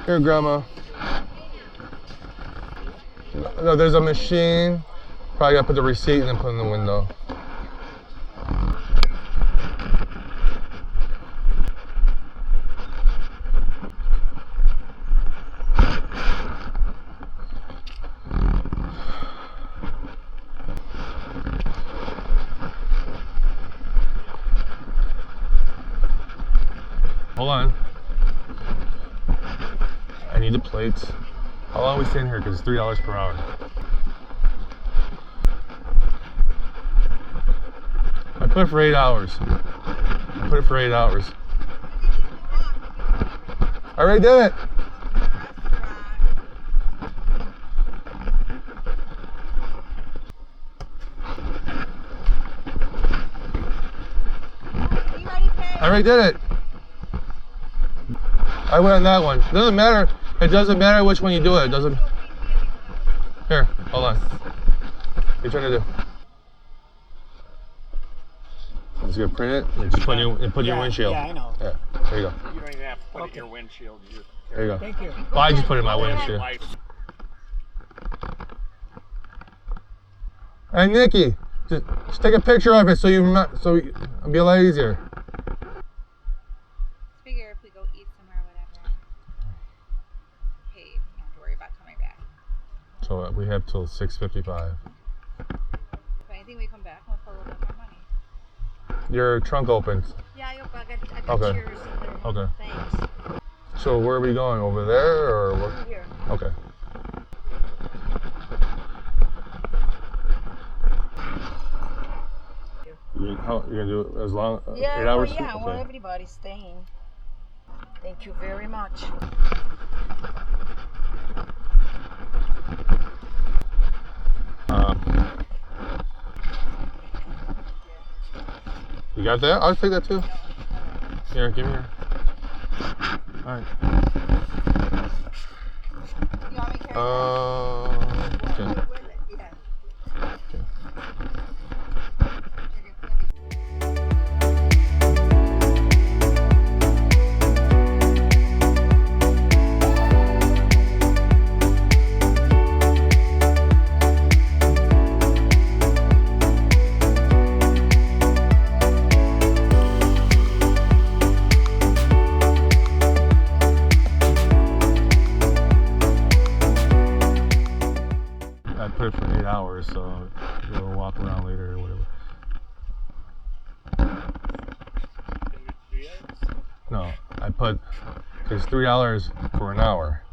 Here, Grandma. No, there's a machine. Probably gotta put the receipt and then put it in the window. Hold on. I need the plates. How long are we staying here? Because it's $3 per hour. I put it for 8 hours. I put it for 8 hours. I already did it. I already did it. I went on that one. It doesn't matter. It doesn't matter which one you do it. It doesn't. Here, hold on. What are you trying to do? Just gonna print it and just put in your windshield. Yeah, I know. Yeah, there you go. You don't even have to put it in your windshield. There you go. Thank you. Well, I just put it in my windshield. Hey, Nikki, just take a picture of it so it'll be a lot easier. Figure if we go eat somewhere, whatever, paid, you don't have to worry about coming back. So we have till 6:55. If anything, we come back, we'll put a little bit more money. Your trunk opens. Yeah, I got Okay. cheers in there. Okay. Thanks. So where are we going? Over there or what? Here. Okay. You're gonna do it as long? 8 hours? Yeah, Okay. well, everybody's staying. Thank you very much. You got that? I'll take that too. Here, give me here. Alright. You want me to carry Okay. I put it for 8 hours, so we'll walk around later or whatever. No, I put, it's $3 for an hour.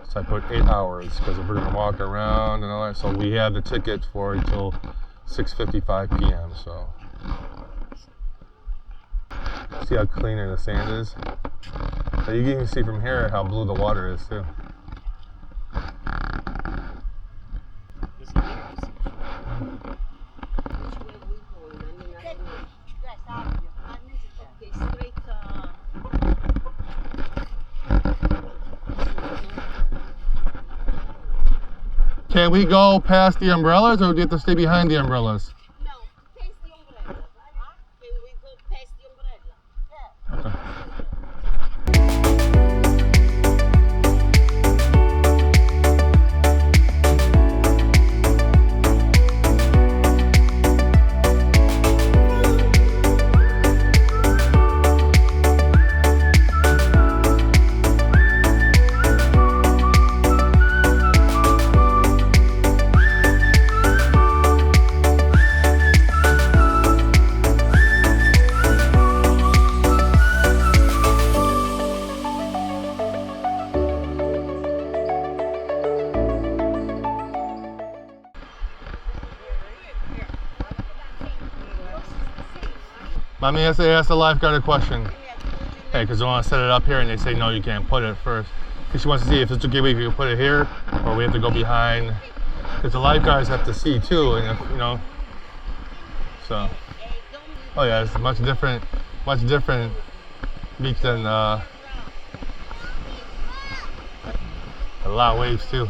So I put 8 hours because if we're gonna walk around and all that, so we have the ticket for until 6:55 p.m. So see how clean the sand is. So you can see from here how blue the water is too. Can we go past the umbrellas or do we have to stay behind the umbrellas? No, past the umbrella. Can we go past the umbrella? Okay. Let me ask the lifeguard a question. Hey, because I want to set it up here, and they say no, you can't put it first. Because she wants to see if it's okay if you put it here, or we have to go behind. Because the lifeguards have to see too, and if, you know. So, oh yeah, it's much different beach than a lot of waves too.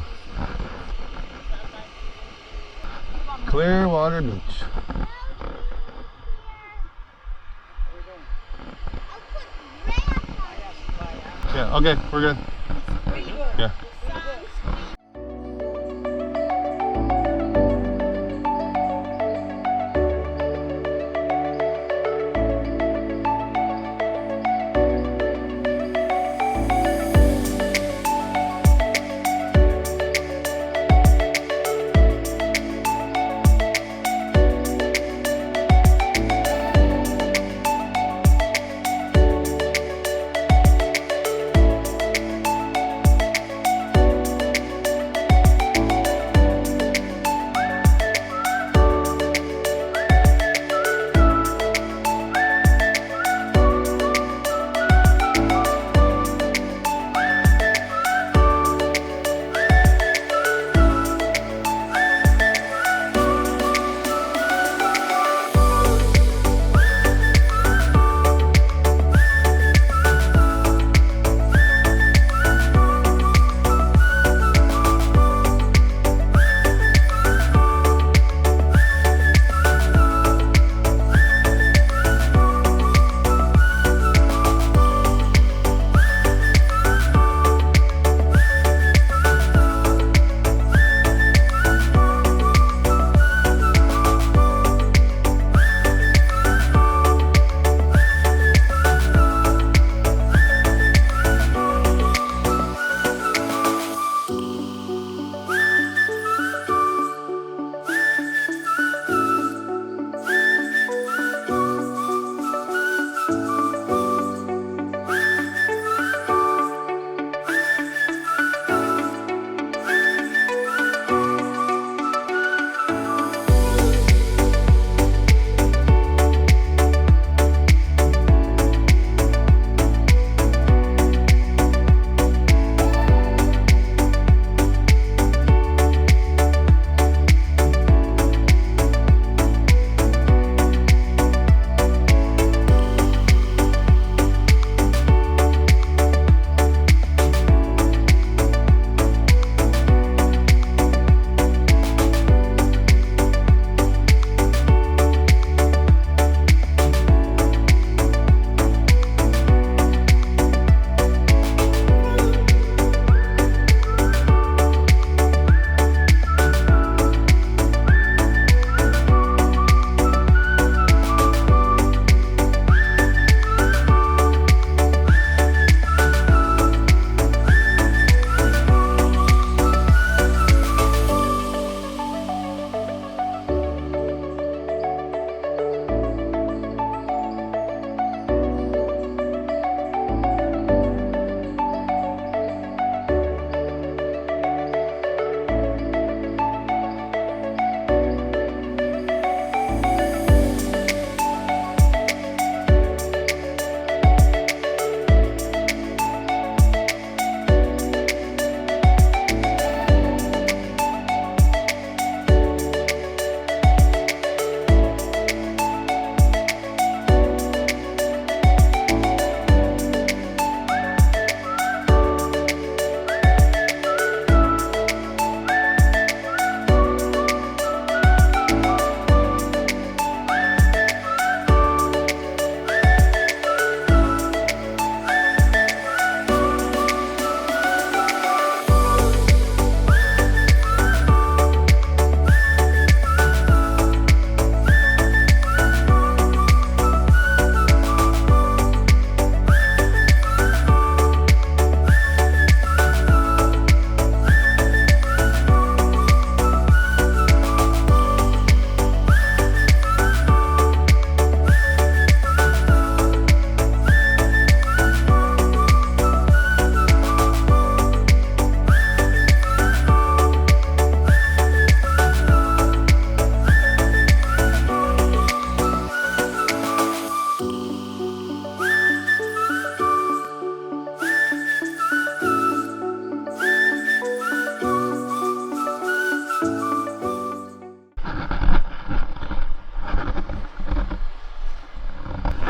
Clearwater Beach. Yeah, okay, we're good. Yeah.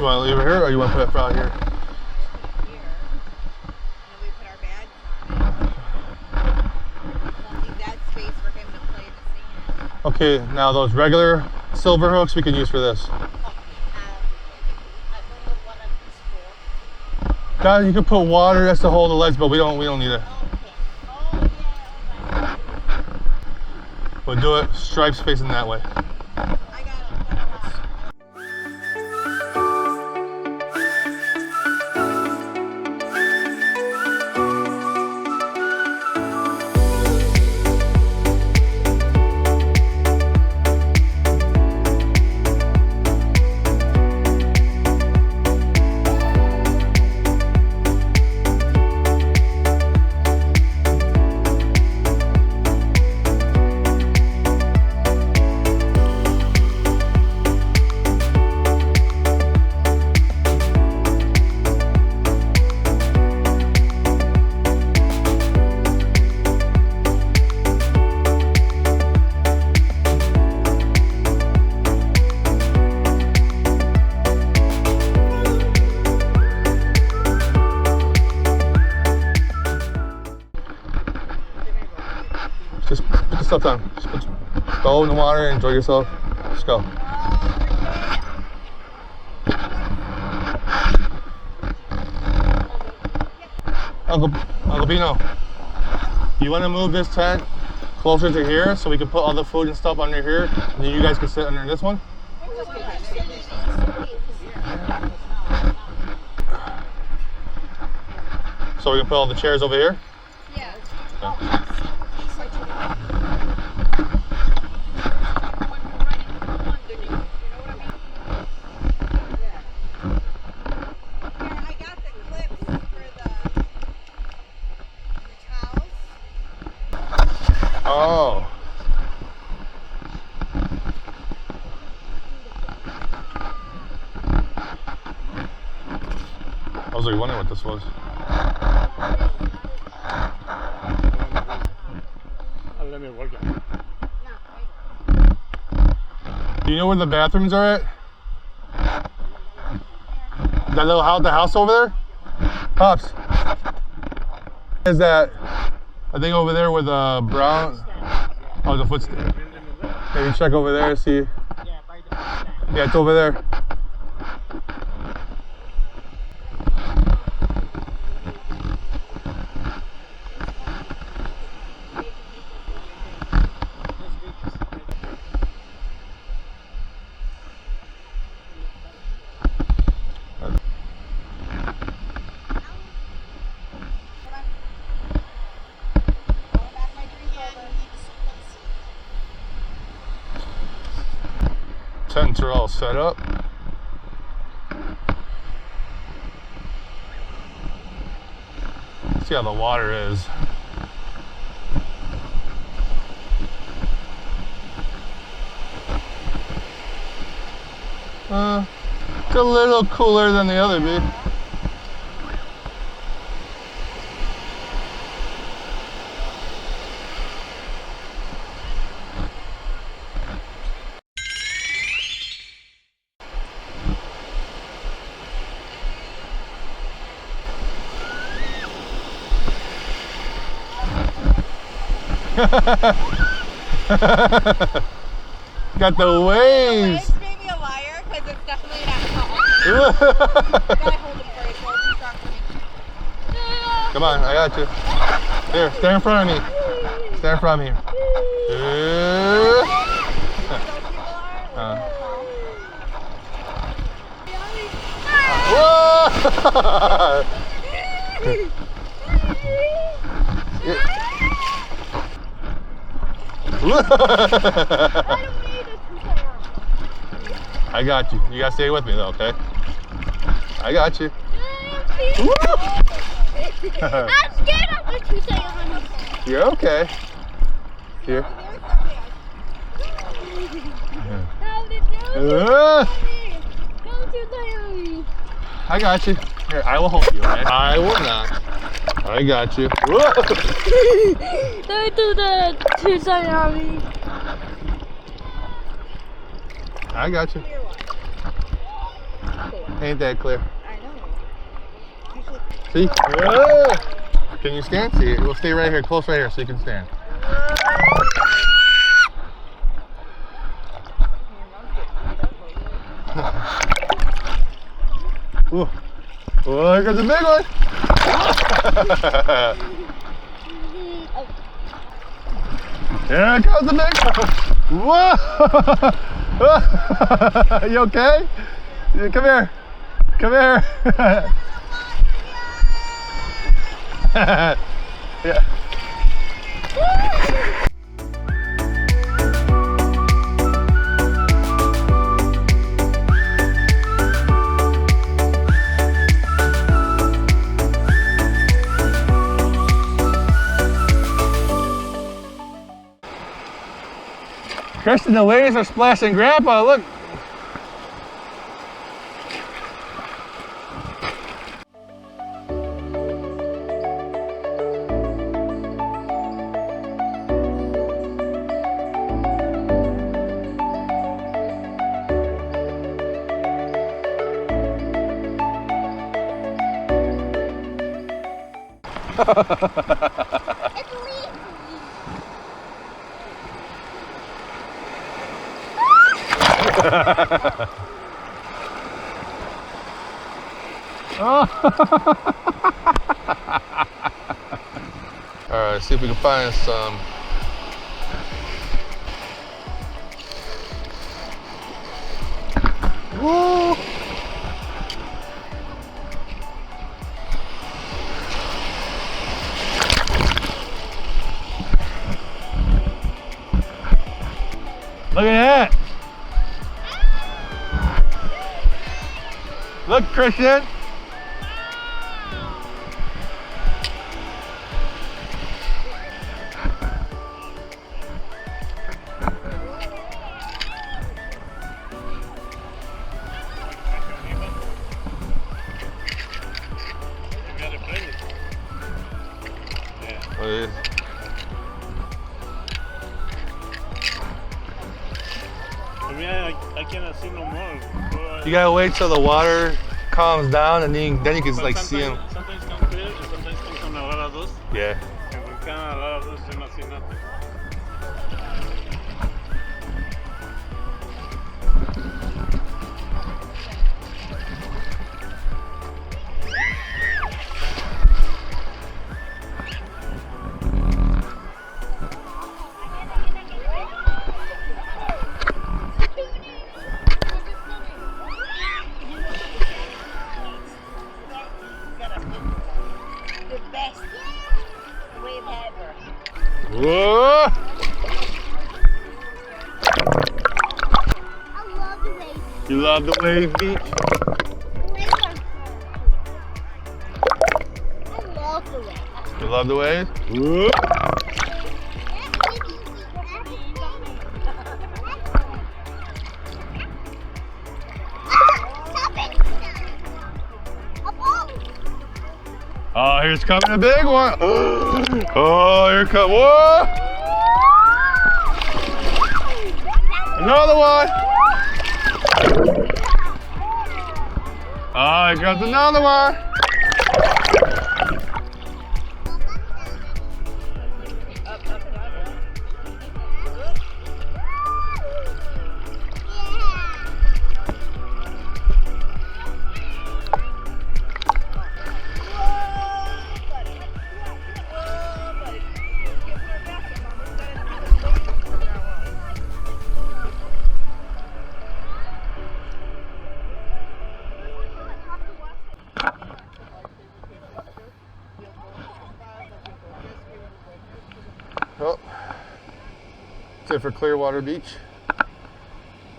want to leave it here, or you want to put it out here? Here. And then we put our bags on it. We'll leave that space for him to play in the sand. Okay, now those regular silver hooks we can use for this. I don't know what I'm used for. Guys, you can put water just to hold the legs, but we don't need it. Okay. Oh, yeah, all right. We'll do it stripes facing that way. I got it. Just put the stuff down. Go in the water and enjoy yourself. Just go. Uncle Bino, you want to move this tent closer to here so we can put all the food and stuff under here, and then you guys can sit under this one? So we can put all the chairs over here? Yeah. Okay. I got the clips for the towels. Oh. I was like wondering what this was. Do you know where the bathrooms are at? That little house, the house over there? Pops. Is that, I think over there with the brown, oh, the footstep. Maybe check over there, see. Yeah, it's over there. Tents are all set up. See how the water is. It's a little cooler than the other bee. Got the waves. Waves made me a liar because it's definitely not tall. Gotta hold him for you. Hold him strong for me. Come on, I got you. Here, stand in front of me. Stand in front of me. Whoa! I got you. You gotta stay with me though, okay? I got you. I'm scared of what you say, honey. You're okay. Here. How did you Don't you tell me. I got you. Here, I will hold you, okay? I will not. I got you. Don't do that to Sayami. I got you. Cool. Ain't that clear? I know. You should. See? Yeah. Can you stand? See, we'll stay right here, close right here, so you can stand. Ooh. Oh, here comes the big one. Here comes the big one. Whoa! You okay? Come here. Come here. Yeah. Kristen, the waves are splashing Grandpa, look. All right, see if we can find some. Woo! Look at that! Look, Christian! What is it? I cannot see no more. You gotta wait till the water calms down and then you can like see them. Sometimes come clear and sometimes come a lot of those. Yeah. And when come a lot of those, you not see nothing. The best wave ever. Whoa! I love the wave. You love the wave beach? I love the wave. You love the waves? Whoa! Oh, here's coming a big one. Oh, here comes. Whoa! Another one. Oh, here comes another one. Well, that's it for Clearwater Beach.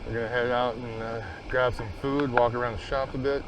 We're gonna head out and grab some food, walk around the shop a bit.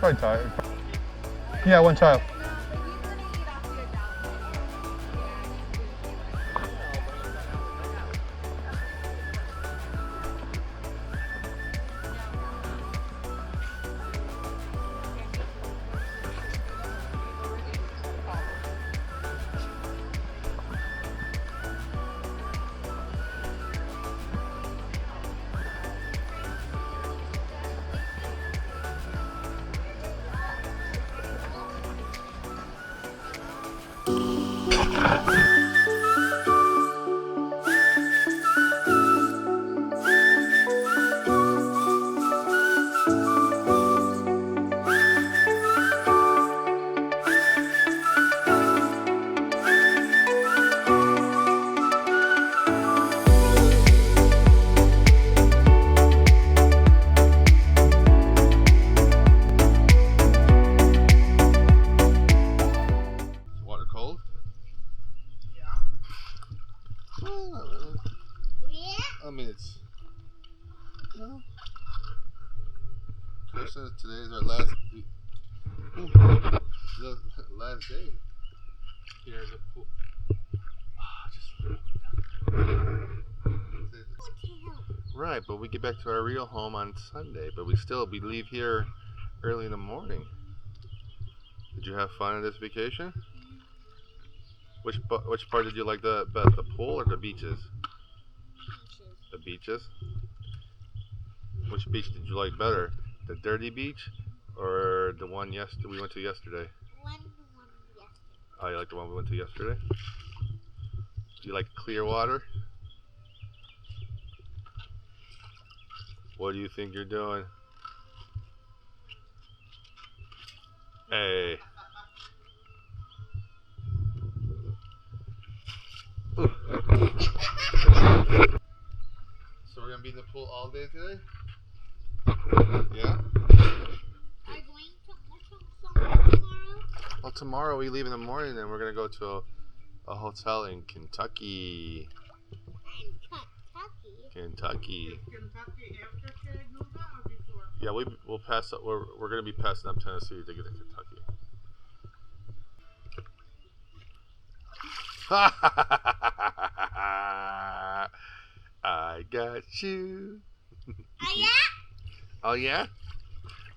probably tired. Yeah, one child. Water cold? I mean, it's. No. Christmas, today is our last last day here at the pool. Right, but we get back to our real home on Sunday, but we leave here early in the morning. Did you have fun on this vacation? Which part did you like the best, the pool or the beaches? The beaches? Which beach did you like better? The dirty beach or the one we went to yesterday? Oh, you like the one we went to yesterday? Do you like clear water? What do you think you're doing? Hey. Ooh. So we're gonna be in the pool all day today? Yeah? Are you going to tomorrow? Well, tomorrow we leave in the morning and we're gonna go to a hotel in Kentucky. Kentucky. Kentucky after Chattanooga or before? Yeah, we'll pass up. We're gonna be passing up Tennessee to get to Kentucky. I got you. Oh yeah? Oh yeah?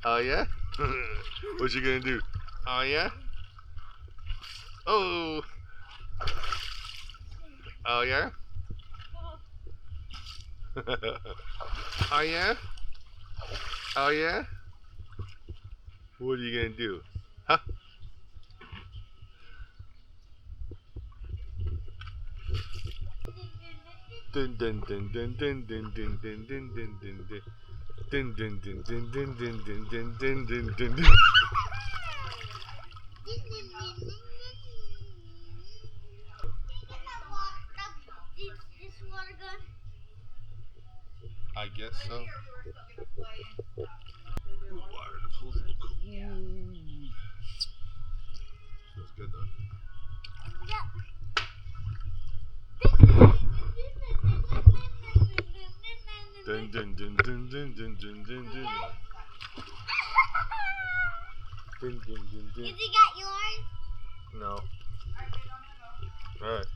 Oh yeah? What you gonna do? Oh yeah? Oh. Oh yeah? Oh yeah? Oh yeah? What are you gonna do? Huh? Dun dun dun dun dun dun dun dun dun dun dun dun. Dun dun dun dun dun dun dun dun dun dun dun. Is water good? I guess so. Water in the pool's a little cool. Feels good though. Dun dun dun dun dun dun dun dun dun. Dun dun dun dun. Did you get yours? No. Alright.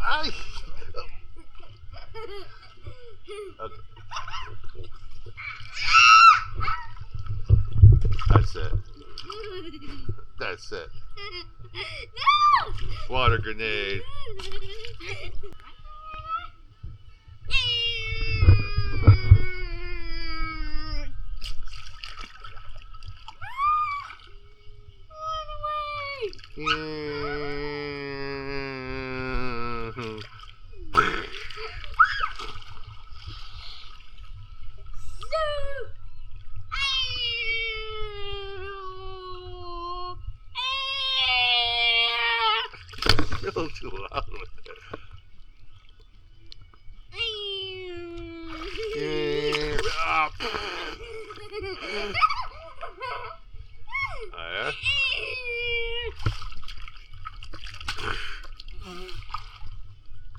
Ay! Okay. That's it. That's it. No! Water grenade. You're a little too loud with it. Ah. Oh yeah?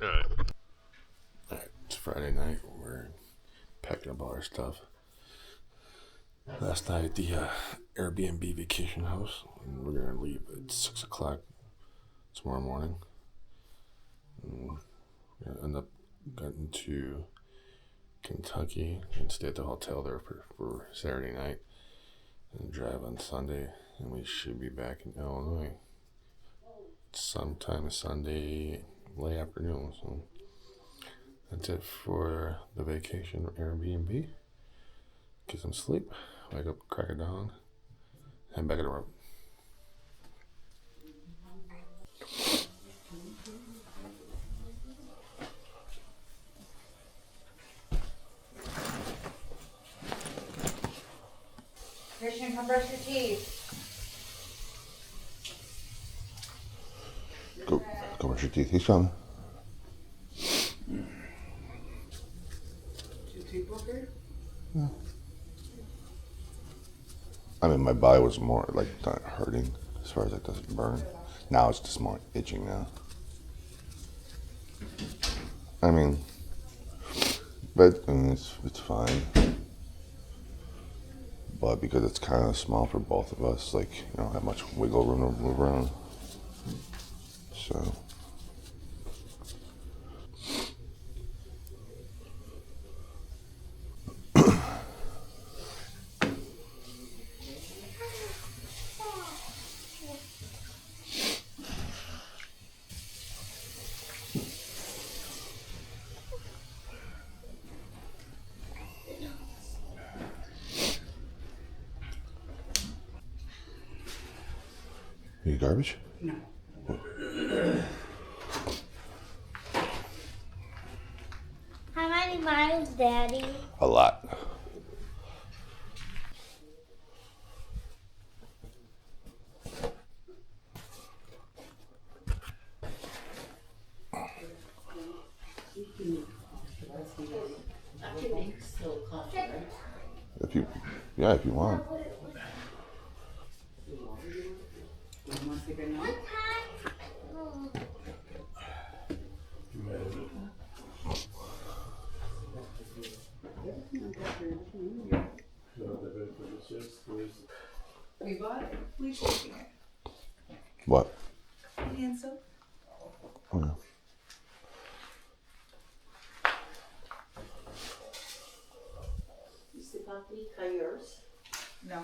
Alright. Alright, it's Friday night. stuff. Last night at the Airbnb vacation house, and we're gonna leave at 6 o'clock tomorrow morning. And we're gonna end up getting to Kentucky and stay at the hotel there for Saturday night, and drive on Sunday, and we should be back in Illinois sometime Sunday late afternoon. So that's it for the vacation Airbnb. Get some sleep, wake up, crack it down, and back at the road. Christian, come brush your teeth. Go brush your teeth. He's coming. Yeah. I mean, my body was more like not hurting as far as it doesn't burn. Now it's just more itching now. I mean, but it's fine. But because it's kind of small for both of us, like, you don't have much wiggle room to move around. So. You garbage? No. How many miles, Daddy? A lot. I can make still coffee, right? If you want. We bought it. We shaking it. What? Hand soap. Oh, yeah. Is the paprika yours? No.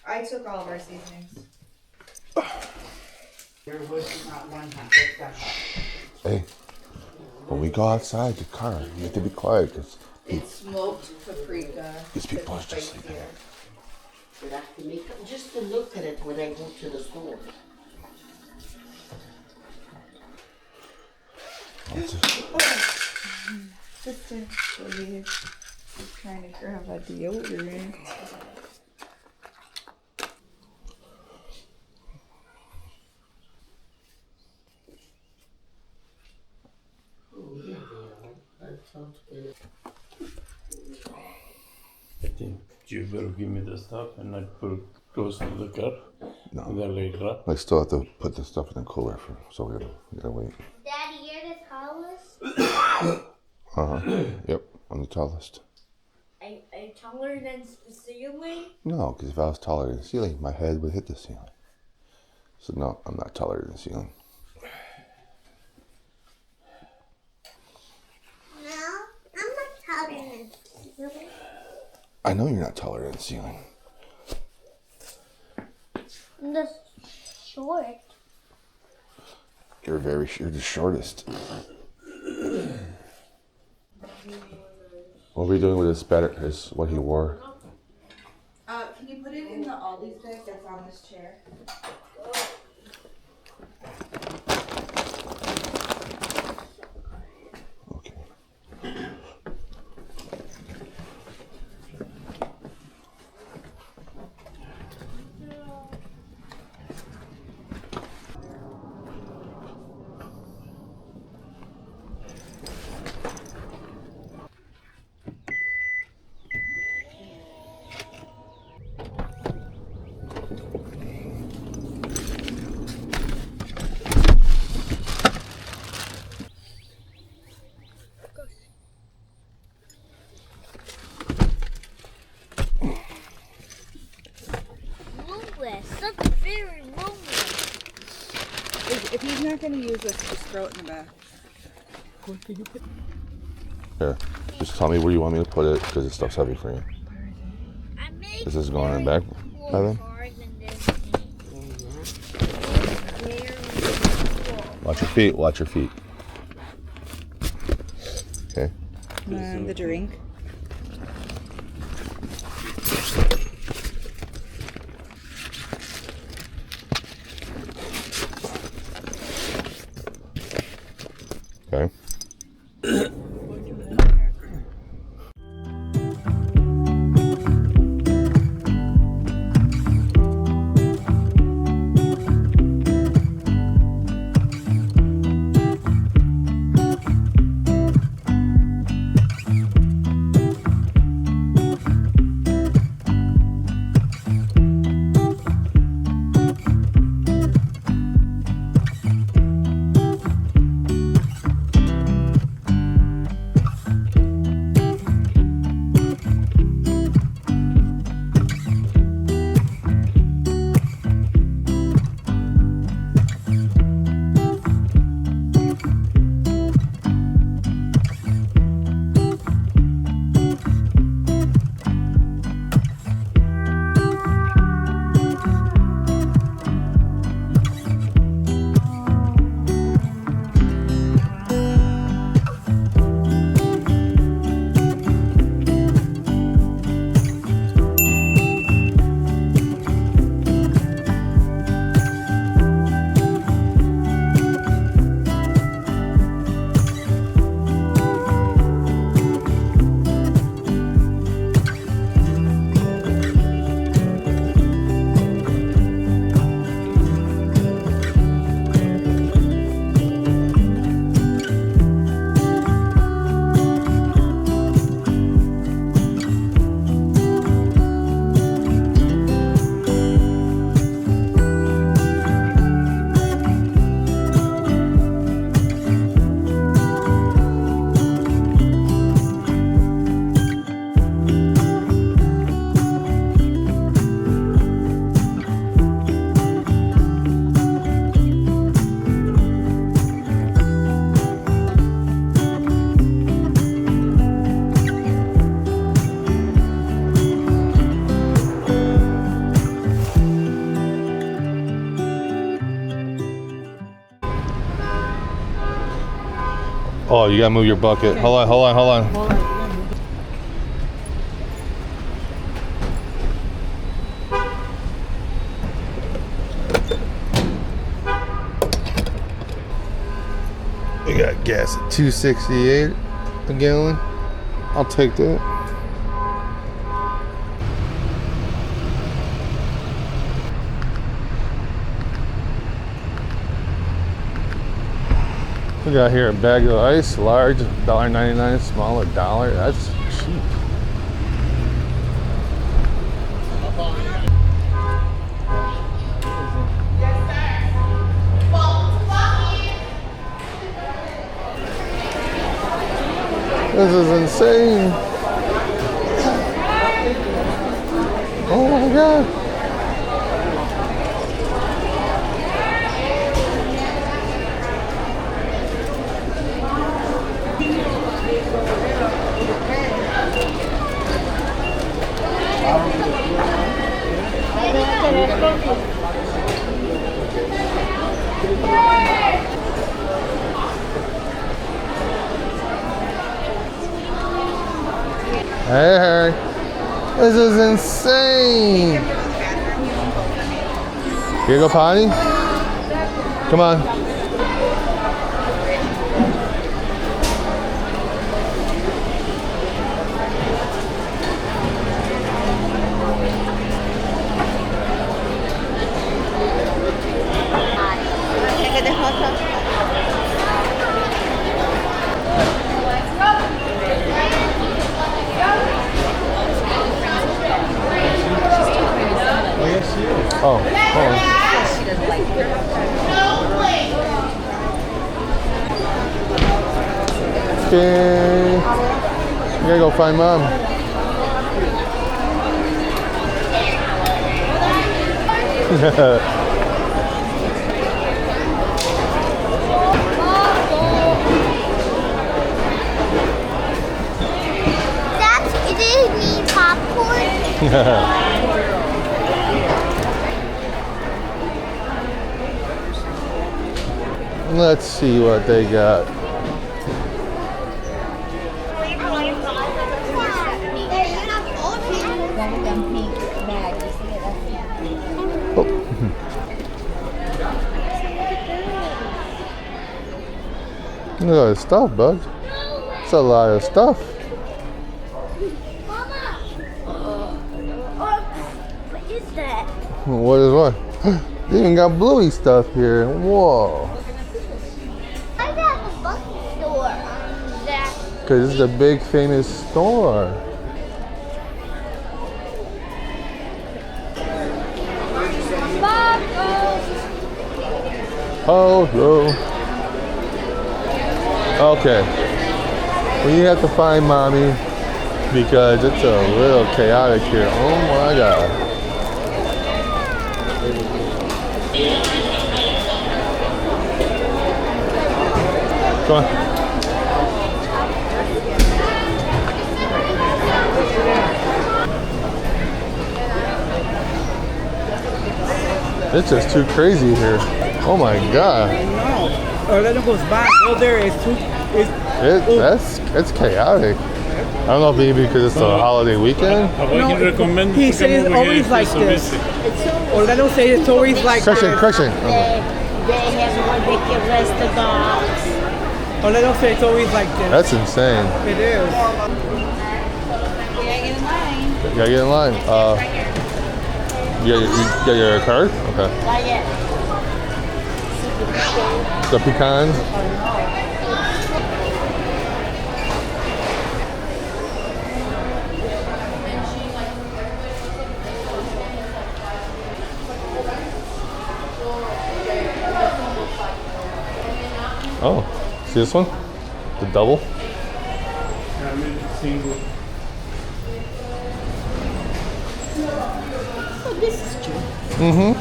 I took all of our seasonings. There was not one hunt. That's Hey, when we go outside the car, you have to be quiet because It's smoked paprika. these people are It's just spicier. sleeping. But I can make it just to look at it when I go to the store. Sister, please. She's trying to grab a deodorant. That sounds good. I think you will give me the stuff and I put goes to the car. No. And then later up. I still have to put this stuff in the cooler so we gotta wait. Daddy, you're the tallest? Yep, I'm the tallest. Are you taller than the ceiling? No, because if I was taller than the ceiling, my head would hit the ceiling. So no, I'm not taller than the ceiling. No, I'm not taller than the ceiling. I know you're not taller than the ceiling. I'm just short. You're the shortest. What are we doing with his what he wore? Can you put it in the Aldi's bag that's on this chair? Okay. That's very lonely. If he's not gonna use this, just throw it in the back. Here, just tell me where you want me to put it because this stuff's heavy for you. Is this going in the back, Evan? Watch your feet, watch your feet. Okay. And the drink. Okay. Oh, you gotta move your bucket. Hold on, hold on, hold on. We got gas at $2.68 a gallon. I'll take that. We got here a bag of ice, large, $1.99, small, $1. That's cheap. This is insane. Oh my God. Hey, this is insane. Here you go, potty. Come on. Oh, She doesn't like it. okay. You gotta go find Mom. That's Disney popcorn. Let's see what they got. Look at all this stuff, bud. It's a lot of stuff. What is that? What is what? They even got Bluey stuff here. Whoa. I got the bookstore. That. Because this is a big famous store. Oh, no. Okay. We have to find mommy because it's a little chaotic here. Oh my god. Come on. It's just too crazy here. Oh my god. No. Orlando goes back. Go there. It's too. It's chaotic. I don't know if maybe because it's a holiday weekend. He said it's always like this. Orlando says it's always like Correction, this. correction. They have ridiculous the dogs. Orlando says it's always like this. That's insane. It is. You gotta get in line. You got your card? Okay. Like it. The pecans. Oh, see this one? The double? Single. Oh, this is true. Mm-hmm.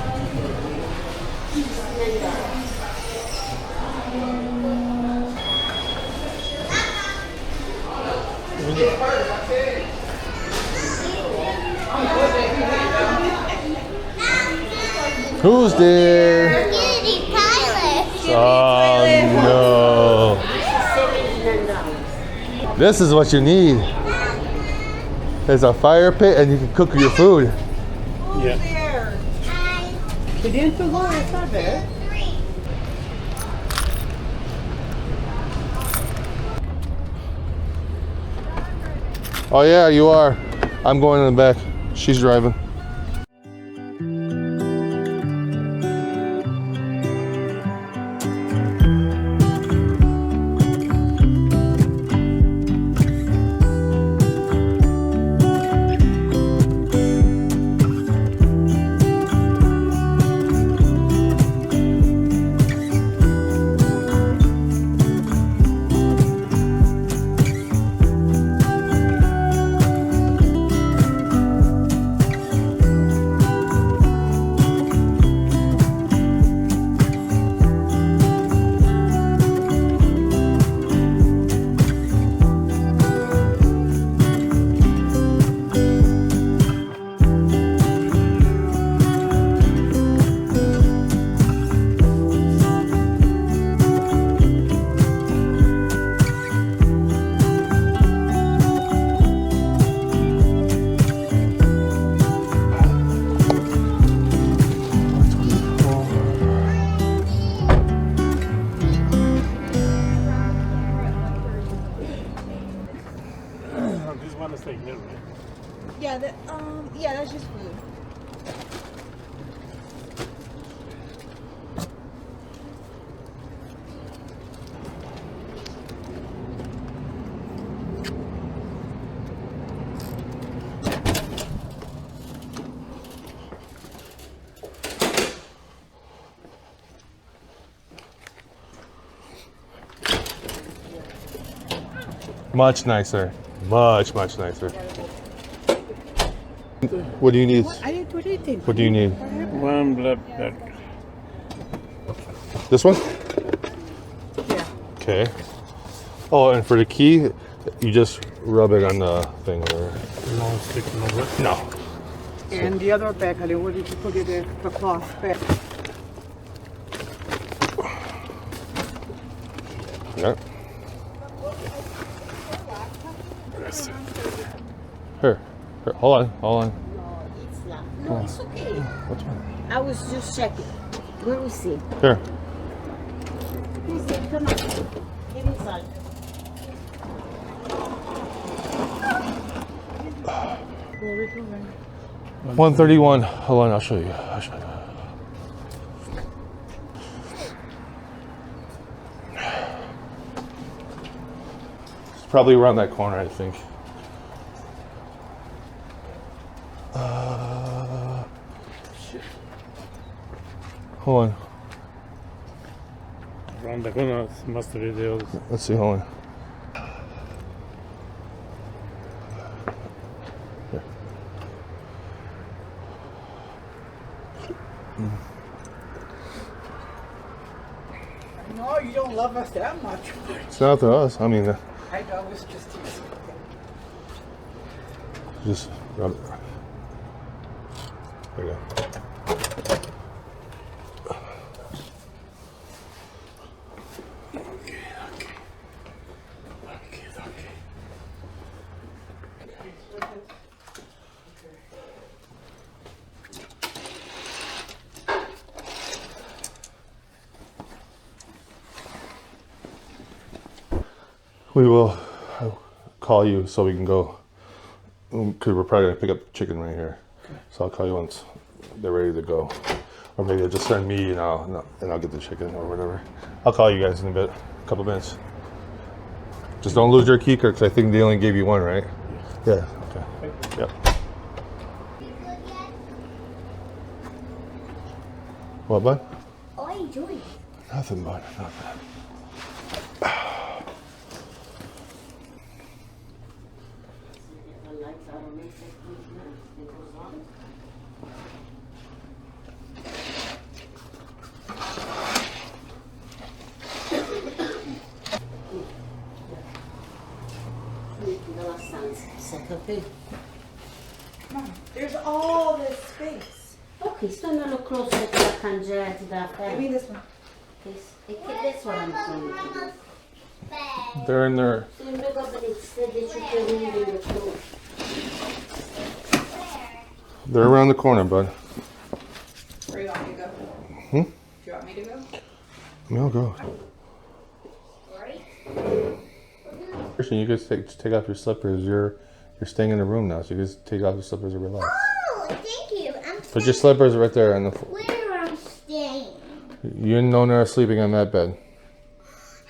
Who's there? Kitty Tyler. Oh no. This is what you need. There's a fire pit and you can cook your food. Yeah. He didn't too long. It's not bad. Oh yeah, you are. I'm going in the back. She's driving. Yeah, that's just food. Much nicer. Much nicer. What do you need? I didn't do What do you think? What do you need? One black bag. This one? Yeah. Okay. Oh, and for the key, you just rub it on the thing there. Non-stick, no. No. And the other bag, honey, where did you put it in? The cloth bag. Yeah. Here. Here. Hold on. It's not. No, it's okay. What's wrong? I was just checking. Let me see. Here. Please, come on. Get inside. Where we going? 131. Hold on, I'll show you. It's probably around that corner, I think. Hold on. Around the corner must be the other. Let's see, hold on. Here. No, you don't love us that much. It's not to us. I mean, I know, it's just easy. just rub it. There you go. We will call you so we can go, because we're probably going to pick up chicken right here. So I'll call you once they're ready to go. Or maybe they'll just send me and I'll get the chicken or whatever. I'll call you guys in a bit, a couple minutes. Just don't lose your key card, because I think they only gave you one, right? Yeah, okay. Yep. What, bud? What are you doing? Nothing, bud, nothing. The lights are on. It goes on. There's all this space. Ok, stanno a close to la cangiata da Give me fare. this one. That's what I'm saying. Grandma's bed. They're in there. So you look up and it said that you can read in the clothes. They're around the corner, bud. Where do you want me to go? Hmm? Do you want me to go? I mean, I'll go. Right? Christian, you guys take off your slippers. You're staying in the room now, so you guys take off your slippers and relax. Oh, thank you. I'm Put your slippers right there on the floor. where I'm staying. You and Nona are sleeping on that bed.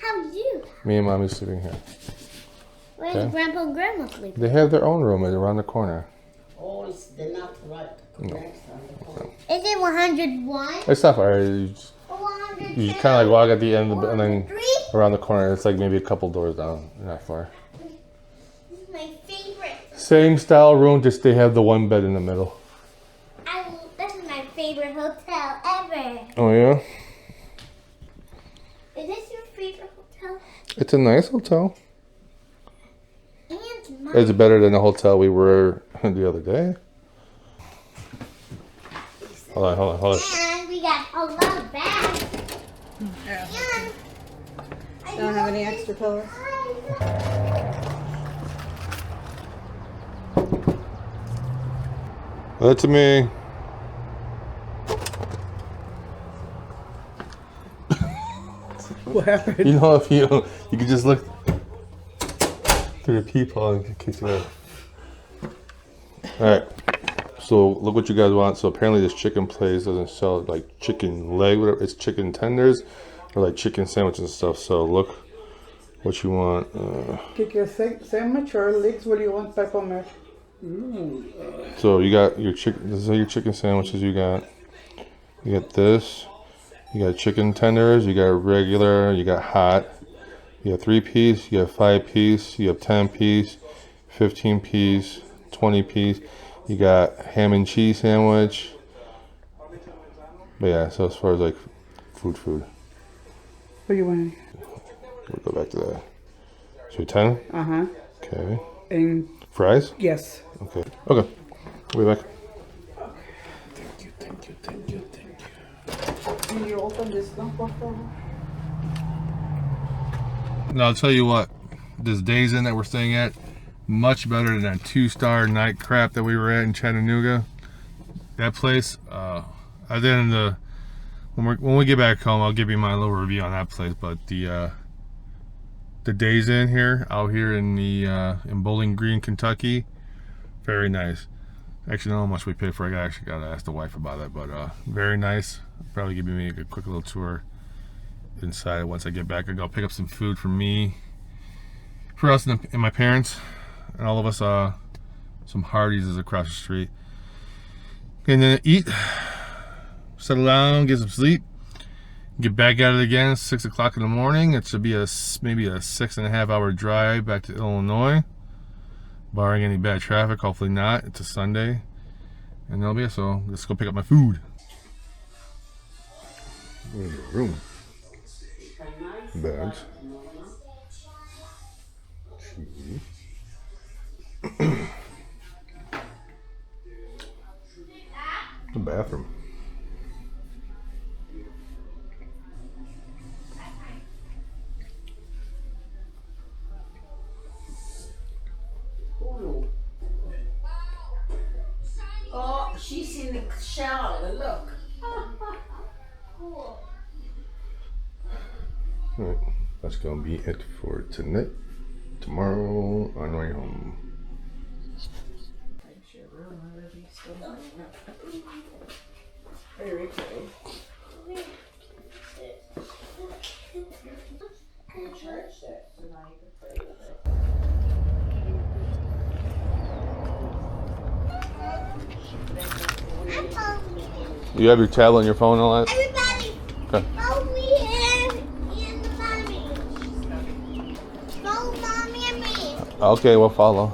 How do you? Me and Mommy's sleeping here. Where's Okay. Grandpa and Grandma sleeping? They have their own room around the corner. Oh, it's the not right. Next on the corner. Is it 101 It's not far. You just, or 102? you kind of like walk at the end of the, and then 103? around the corner. It's like maybe a couple doors down. Not far. This is my favorite. Same style room, just they have the one bed in the middle. This is my favorite hotel ever. Oh yeah? Is this your favorite hotel? It's a nice hotel. And mine. It's better than the hotel we were the other day. Hold on. And we got a lot of bags. Yeah. And I Don't have any extra pillows? That's me. What happened? You know, if you could just look through the peephole in case you know. All right. So look what you guys want. So apparently this chicken place doesn't sell like chicken leg, whatever. It's chicken tenders or like chicken sandwiches and stuff. So look what you want. Kick your sandwich or legs? What do you want, Pepper Mac? So you got your chicken. This is your chicken sandwiches. You got this. You got chicken tenders. You got regular. You got hot. You got 3-piece. You have 5-piece. You have 10-piece, 15-piece, 20-piece. You got ham and cheese sandwich. But yeah, so as far as like food. What do you want? We'll go back to that. So 10? Uh-huh. Okay. And Fries? yes. Okay. Okay. We'll be back. Thank you. Can you open this one, por favor? Now I'll tell you what, this Days Inn that we're staying at, much better than that 2-star night crap that we were at in Chattanooga. That place, when we get back home, I'll give you my little review on that place. But the Days Inn here, out here in in Bowling Green, Kentucky, very nice. Actually, I don't know how much we paid for it. I actually gotta ask the wife about it, but very nice. Probably give me a quick little tour inside. Once I get back, I'll go pick up some food for us and my parents, and all of us. Some Hardee's is across the street, and then eat, settle down, get some sleep, get back at it again. 6 o'clock in the morning. It should be maybe a 6.5 hour drive back to Illinois, barring any bad traffic. Hopefully not. It's a Sunday, and that'll be it. So let's go pick up my food. In the room. Bags. The bathroom. Oh, she's in the shower, look. Alright, that's gonna be it for tonight. Tomorrow on the way home. Very good. You have your tablet and your phone and all that? Everybody, Okay. follow me and mommy. Follow mommy and me. Okay, we'll follow.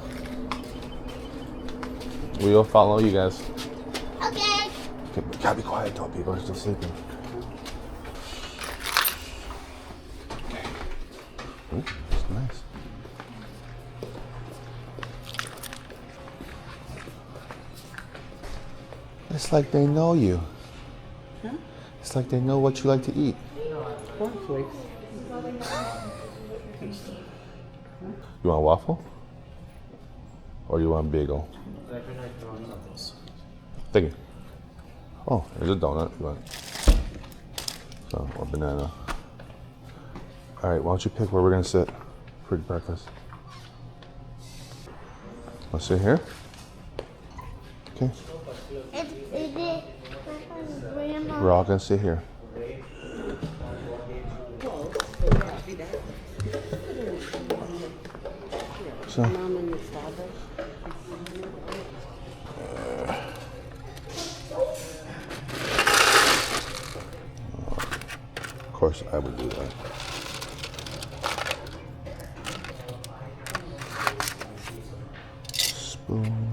We will follow you guys. Okay. Okay, but gotta be quiet though, people are still sleeping. Okay. Ooh, that's nice. It's like they know you. Huh? It's like they know what you like to eat. Cornflakes. You want a waffle? Or you want a bagel? Thank you. Oh, there's a donut. You want so, or banana. All right, why don't you pick where we're gonna sit for breakfast? I'll sit here. Okay. Is it grandma? We're all gonna sit here. So. Of course, I would do that. Spoon.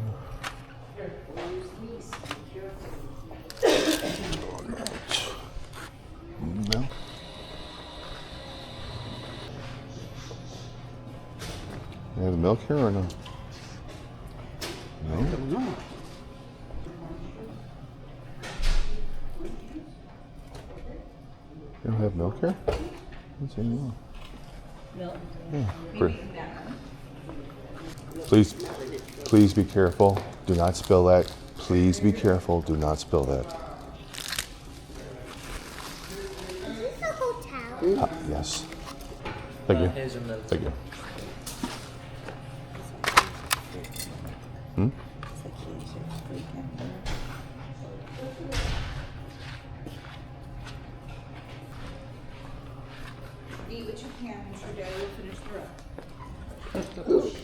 Milk. You have milk here or no? No? I don't know. You don't have milk here? What's in milk? Milk. Yeah, great. Please be careful. Do not spill that. Please be careful. Do not spill that. Is this a hotel? Yes. Thank you. Thank you. Hmm? Eat what you can, and your daddy will finish the rest.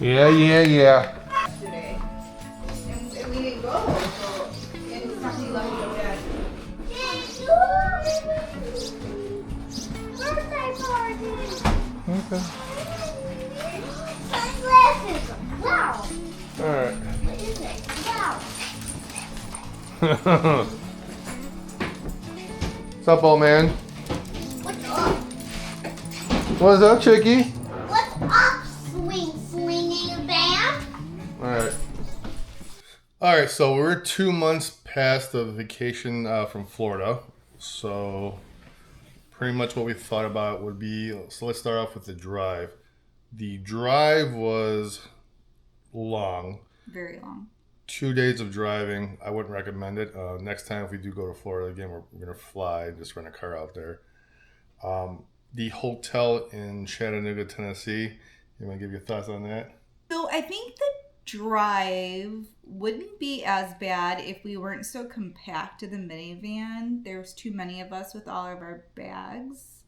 Yeah. today. And we didn't go, so and somebody left me dead. Birthday party. Okay. Sunglasses. Wow. All right. What is it? Wow. What's up, old man? What's up? What's up, Chicky? What's up, swinging band? All right. So we're 2 months past the vacation from Florida. So pretty much what we thought about would be. So let's start off with the drive. The drive was long. Very long. 2 days of driving. I wouldn't recommend it. Next time if we do go to Florida again, we're gonna fly and just rent a car out there. The hotel in Chattanooga, Tennessee. You want to give your thoughts on that? So I think the drive wouldn't be as bad if we weren't so compact to the minivan. There's too many of us with all of our bags.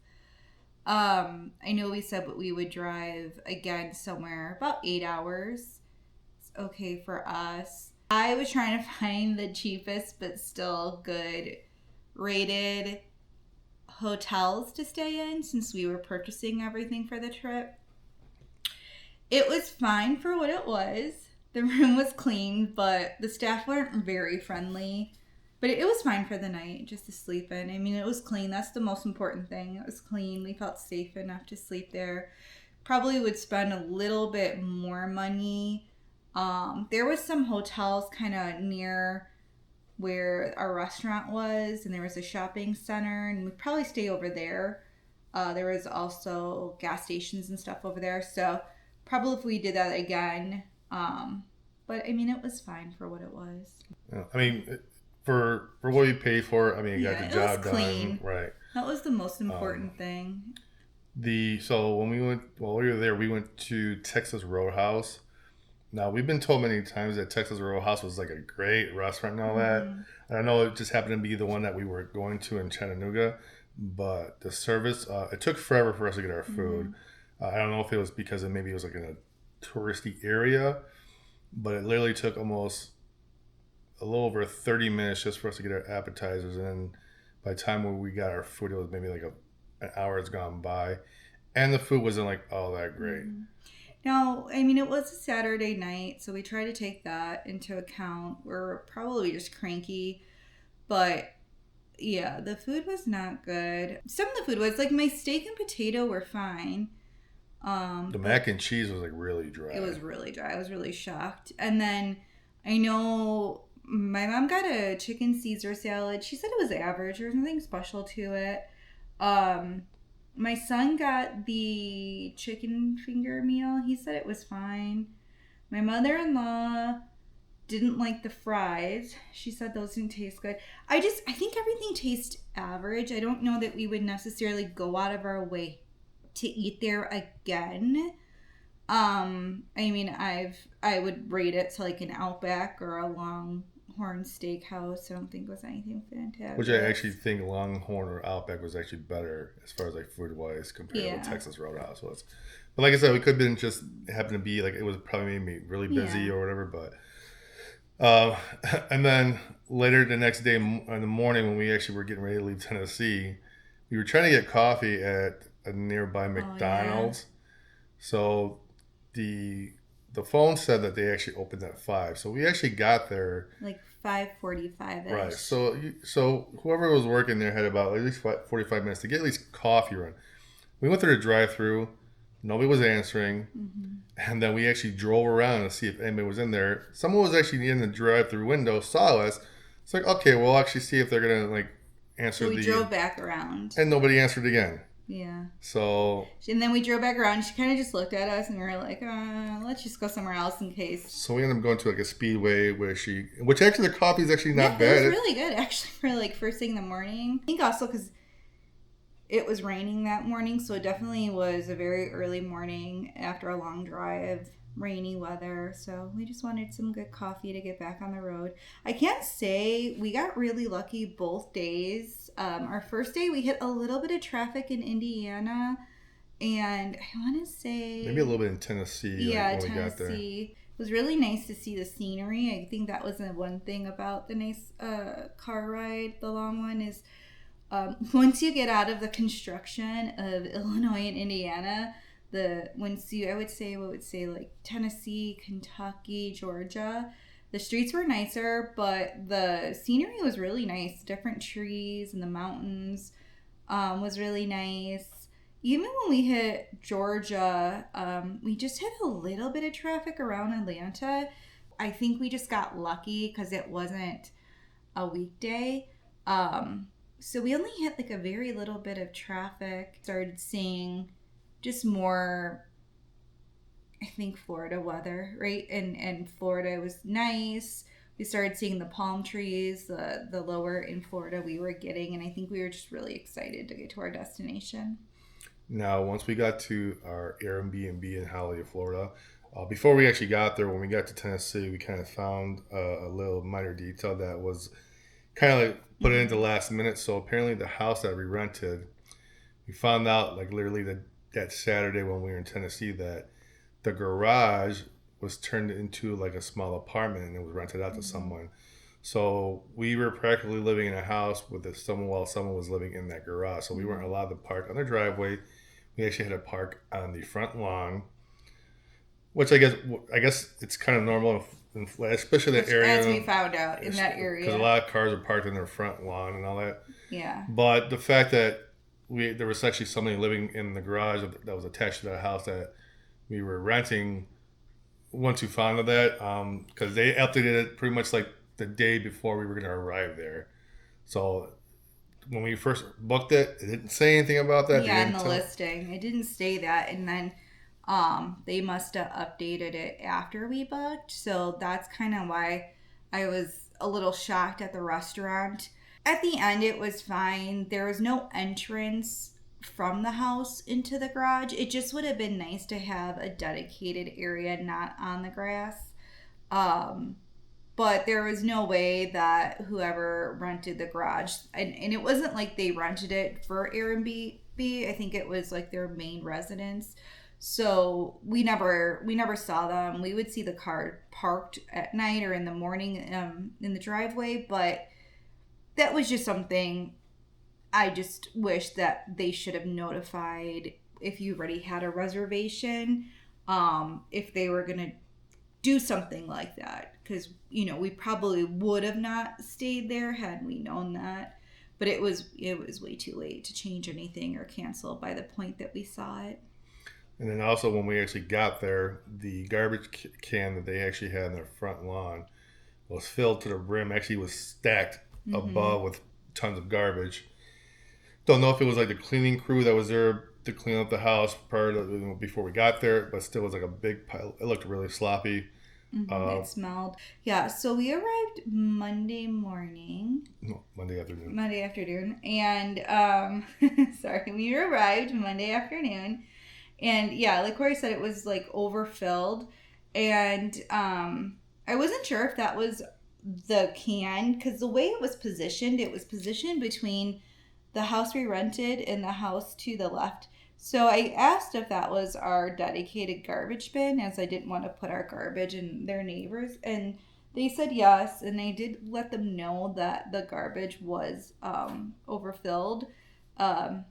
I know we said we would drive again somewhere about 8 hours. It's okay for us. I was trying to find the cheapest but still good rated hotels to stay in since we were purchasing everything for the trip. It was fine for what it was. The room was clean, but the staff weren't very friendly. But it was fine for the night just to sleep in. I mean, it was clean. That's the most important thing. It was clean. We felt safe enough to sleep there. Probably would spend a little bit more money. There was some hotels kind of near where our restaurant was, and there was a shopping center, and we'd probably stay over there. There was also gas stations and stuff over there, so probably if we did that again. But I mean, it was fine for what it was. Yeah, I mean, for what you paid for, I mean, you got the job done, clean. right? That was the most important thing. So when we were there, we went to Texas Roadhouse. Now, we've been told many times that Texas Roadhouse was like a great restaurant and all that. And I know it just happened to be the one that we were going to in Chattanooga, but the service, it took forever for us to get our food. I don't know if it was because maybe it was like in a touristy area, but it literally took almost a little over 30 minutes just for us to get our appetizers. And then by the time when we got our food, it was maybe like an hour has gone by. And the food wasn't like all that great. Now, I mean, it was a Saturday night, so we tried to take that into account. We're probably just cranky, but yeah, the food was not good. Some of the food was, like, my steak and potato were fine. The mac and cheese was like really dry. It was really dry. I was really shocked. And then I know my mom got a chicken Caesar salad. She said it was average. There was nothing special to it. My son got the chicken finger meal. He said it was fine. My mother-in-law didn't like the fries. She said those didn't taste good. I think everything tastes average. I don't know that we would necessarily go out of our way to eat there again. I mean, I would rate it to like an Outback or a Longhorn Steakhouse. I don't think it was anything fantastic. Which I actually think Longhorn or Outback was actually better as far as like food wise compared to what Texas Roadhouse was. But like I said, we could have been just happened to be like it was probably made me really busy or whatever. But and then later the next day in the morning when we actually were getting ready to leave Tennessee, we were trying to get coffee at a nearby McDonald's. So the phone said that they actually opened at 5. So we actually got there like 5:45. Right. So whoever was working there had about at least 45 minutes to get at least coffee run. We went through the drive-through. Nobody was answering. And then we actually drove around to see if anybody was in there. Someone was actually in the drive-through window, saw us. It's like, okay, we'll actually see if they're going to like answer so we drove back around. And nobody answered again. Yeah. So. And then we drove back around. She kind of just looked at us and we were like, let's just go somewhere else in case. So we ended up going to like a Speedway which actually the coffee is actually not bad. It was really good actually for like first thing in the morning. I think also because it was raining that morning. So it definitely was a very early morning after a long drive, rainy weather. So we just wanted some good coffee to get back on the road. I can't say we got really lucky both days. Our first day we hit a little bit of traffic in Indiana And I want to say Maybe a little bit in Tennessee. yeah, when we got there. Tennessee. It was really nice to see the scenery. I think that was the one thing about the nice car ride, the long one, is once you get out of the construction of Illinois and Indiana, I would say like Tennessee, Kentucky, Georgia, the streets were nicer, but the scenery was really nice. Different trees and the mountains was really nice. Even when we hit Georgia, we just hit a little bit of traffic around Atlanta. I think we just got lucky because it wasn't a weekday. So we only hit like a very little bit of traffic. Started seeing just more, I think, Florida weather, right? And Florida was nice. We started seeing the palm trees, the lower in Florida we were getting. And I think we were just really excited to get to our destination. Now, once we got to our Airbnb in Hialeah, Florida, before we actually got there, when we got to Tennessee, we kind of found a little minor detail that was kind of like put it into last minute. So apparently the house that we rented, we found out like literally that Saturday when we were in Tennessee that the garage was turned into like a small apartment and it was rented out to someone. So we were practically living in a house with someone while someone was living in that garage. So we weren't allowed to park on their driveway. We actually had to park on the front lawn, which I guess it's kind of normal, especially that area. As we found out in that area. Because a lot of cars are parked in their front lawn and all that. Yeah. But the fact that there was actually somebody living in the garage that was attached to that house that we were renting, once we found out that, because they updated it pretty much like the day before we were going to arrive there. So when we first booked it, it didn't say anything about that. Yeah, in the listing. It didn't say that. And then they must have updated it after we booked. So that's kind of why I was a little shocked at the restaurant. At the end, it was fine. There was no entrance from the house into the garage. It just would have been nice to have a dedicated area not on the grass. But there was no way that whoever rented the garage, and it wasn't like they rented it for Airbnb. I think it was like their main residence. So we never saw them. We would see the car parked at night or in the morning in the driveway, but that was just something I just wish that they should have notified if you already had a reservation, if they were going to do something like that, because we probably would have not stayed there had we known that, but it was way too late to change anything or cancel by the point that we saw it. And then also when we actually got there, the garbage can that they actually had in their front lawn was filled to the brim. Actually was stacked above with tons of garbage. Don't know if it was like the cleaning crew that was there to clean up the house before we got there, but still was like a big pile. It looked really sloppy. It smelled. Yeah, so we arrived Monday afternoon. And we arrived Monday afternoon, and yeah, like Corey said, it was like overfilled, and I wasn't sure if that was the can, because the way it was positioned between the house we rented and the house to the left. So I asked if that was our dedicated garbage bin, as I didn't want to put our garbage in their neighbors, and they said yes, and I did let them know that the garbage was overfilled, and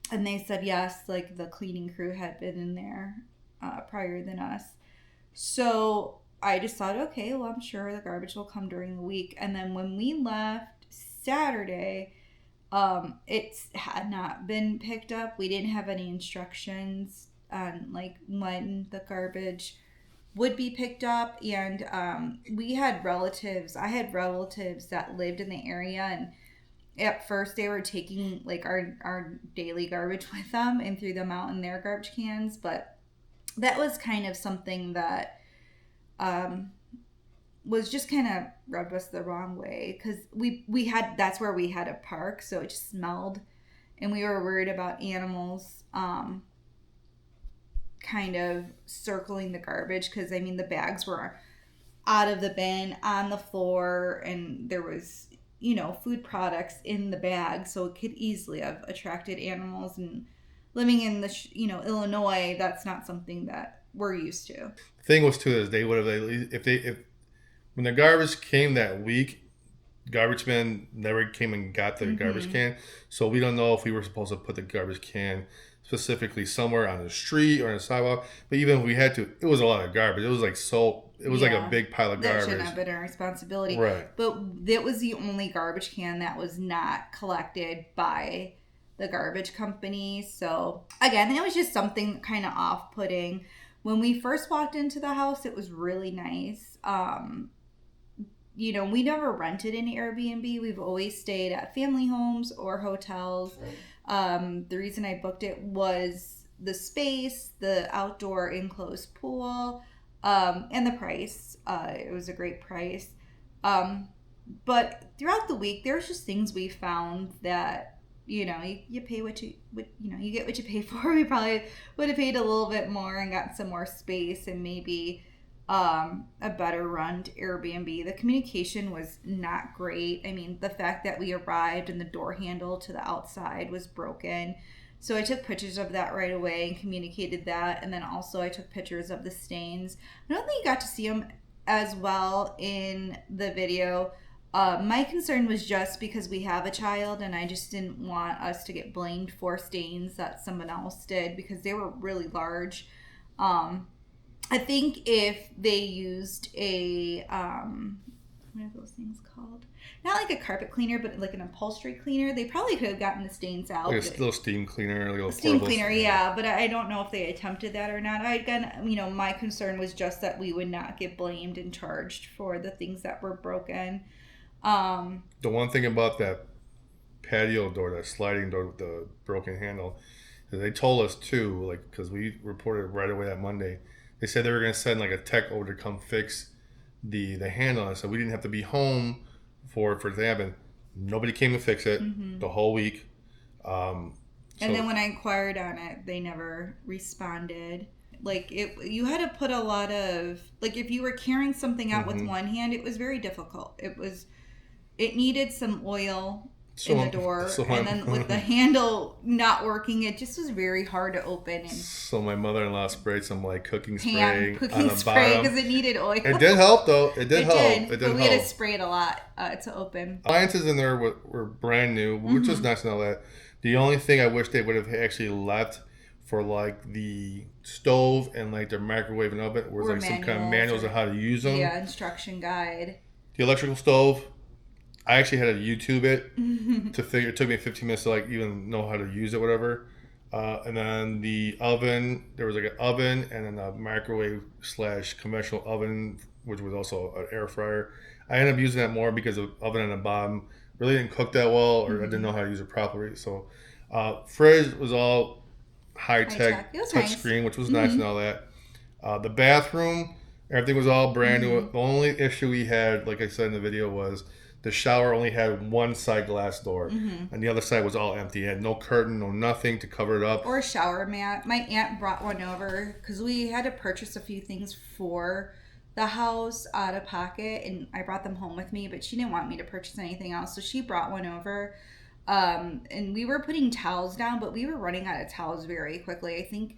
they said yes, like the cleaning crew had been in there prior than us. So I just thought, okay, well, I'm sure the garbage will come during the week. And then when we left Saturday, it had not been picked up. We didn't have any instructions on like when the garbage would be picked up, and I had relatives that lived in the area, and at first they were taking like our daily garbage with them and threw them out in their garbage cans, but that was kind of something that was just kind of rubbed us the wrong way, because that's where we had to park, so it just smelled, and we were worried about animals kind of circling the garbage, because I mean the bags were out of the bin on the floor, and there was food products in the bag, so it could easily have attracted animals, and living in the Illinois, that's not something that we're used to. The thing was too is they would have if when the garbage came that week, garbage men never came and got the garbage can. So we don't know if we were supposed to put the garbage can specifically somewhere on the street or on the sidewalk. But even if we had to, it was a lot of garbage. It was like like a big pile of That garbage. shouldn't have been our responsibility. Right. But that was the only garbage can that was not collected by the garbage company. So again, it was just something kind of off-putting. When we first walked into the house, it was really nice. We never rented an Airbnb. We've always stayed at family homes or hotels. The reason I booked it was the space, the outdoor enclosed pool, and the price. It was a great price. But throughout the week, there's just things we found that, you pay you get what you pay for. We probably would have paid a little bit more and got some more space and maybe a better run to Airbnb. The communication was not great. I mean, the fact that we arrived and the door handle to the outside was broken. So I took pictures of that right away and communicated that. And then also I took pictures of the stains. I don't think you got to see them as well in the video. My concern was just because we have a child and I just didn't want us to get blamed for stains that someone else did because they were really large. I think if they used a, what are those things called? Not like a carpet cleaner, but like an upholstery cleaner. They probably could have gotten the stains out. Like a little steam cleaner. Like a steam cleaner, yeah. But I don't know if they attempted that or not. My concern was just that we would not get blamed and charged for the things that were broken. The one thing about that patio door, that sliding door with the broken handle, is they told us too, like, because we reported right away that Monday, they said they were going to send like a tech over to come fix the handle. And so we didn't have to be home for it to happen. Nobody came to fix it the whole week. And then when I inquired on it, they never responded. Like, you had to put a lot of, like, if you were carrying something out with one hand, it was very difficult. It needed some oil in the door, and then with the handle not working, it just was very hard to open. And so my mother-in-law sprayed some like cooking spray on the bottom because it needed oil. It did help though. It did help. But we had to spray it a lot to open. Appliances in there were brand new, which was nice to know that. The only thing I wish they would have actually left for like the stove and like their microwave and oven was like some kind of manuals on how to use them. Yeah, instruction guide. The electrical stove, I actually had to YouTube it to figure. It took me 15 minutes to like even know how to use it, whatever. And then the oven, there was like an oven and then a microwave / conventional oven, which was also an air fryer. I ended up using that more because the oven on the bottom really didn't cook that well, or I didn't know how to use it properly. So, fridge was all high-tech touch screen, which was nice and all that. The bathroom, everything was all brand new. The only issue we had, like I said in the video, was the shower only had one side glass door, and the other side was all empty. It had no curtain, no nothing to cover it up. Or a shower mat. My aunt brought one over because we had to purchase a few things for the house out of pocket, and I brought them home with me, but she didn't want me to purchase anything else, so she brought one over. And we were putting towels down, but we were running out of towels very quickly. I think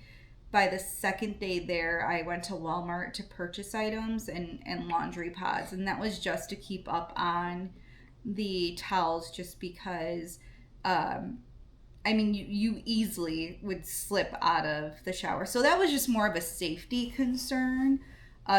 by the second day there, I went to Walmart to purchase items and laundry pods, and that was just to keep up on the towels, just because you easily would slip out of the shower. So that was just more of a safety concern,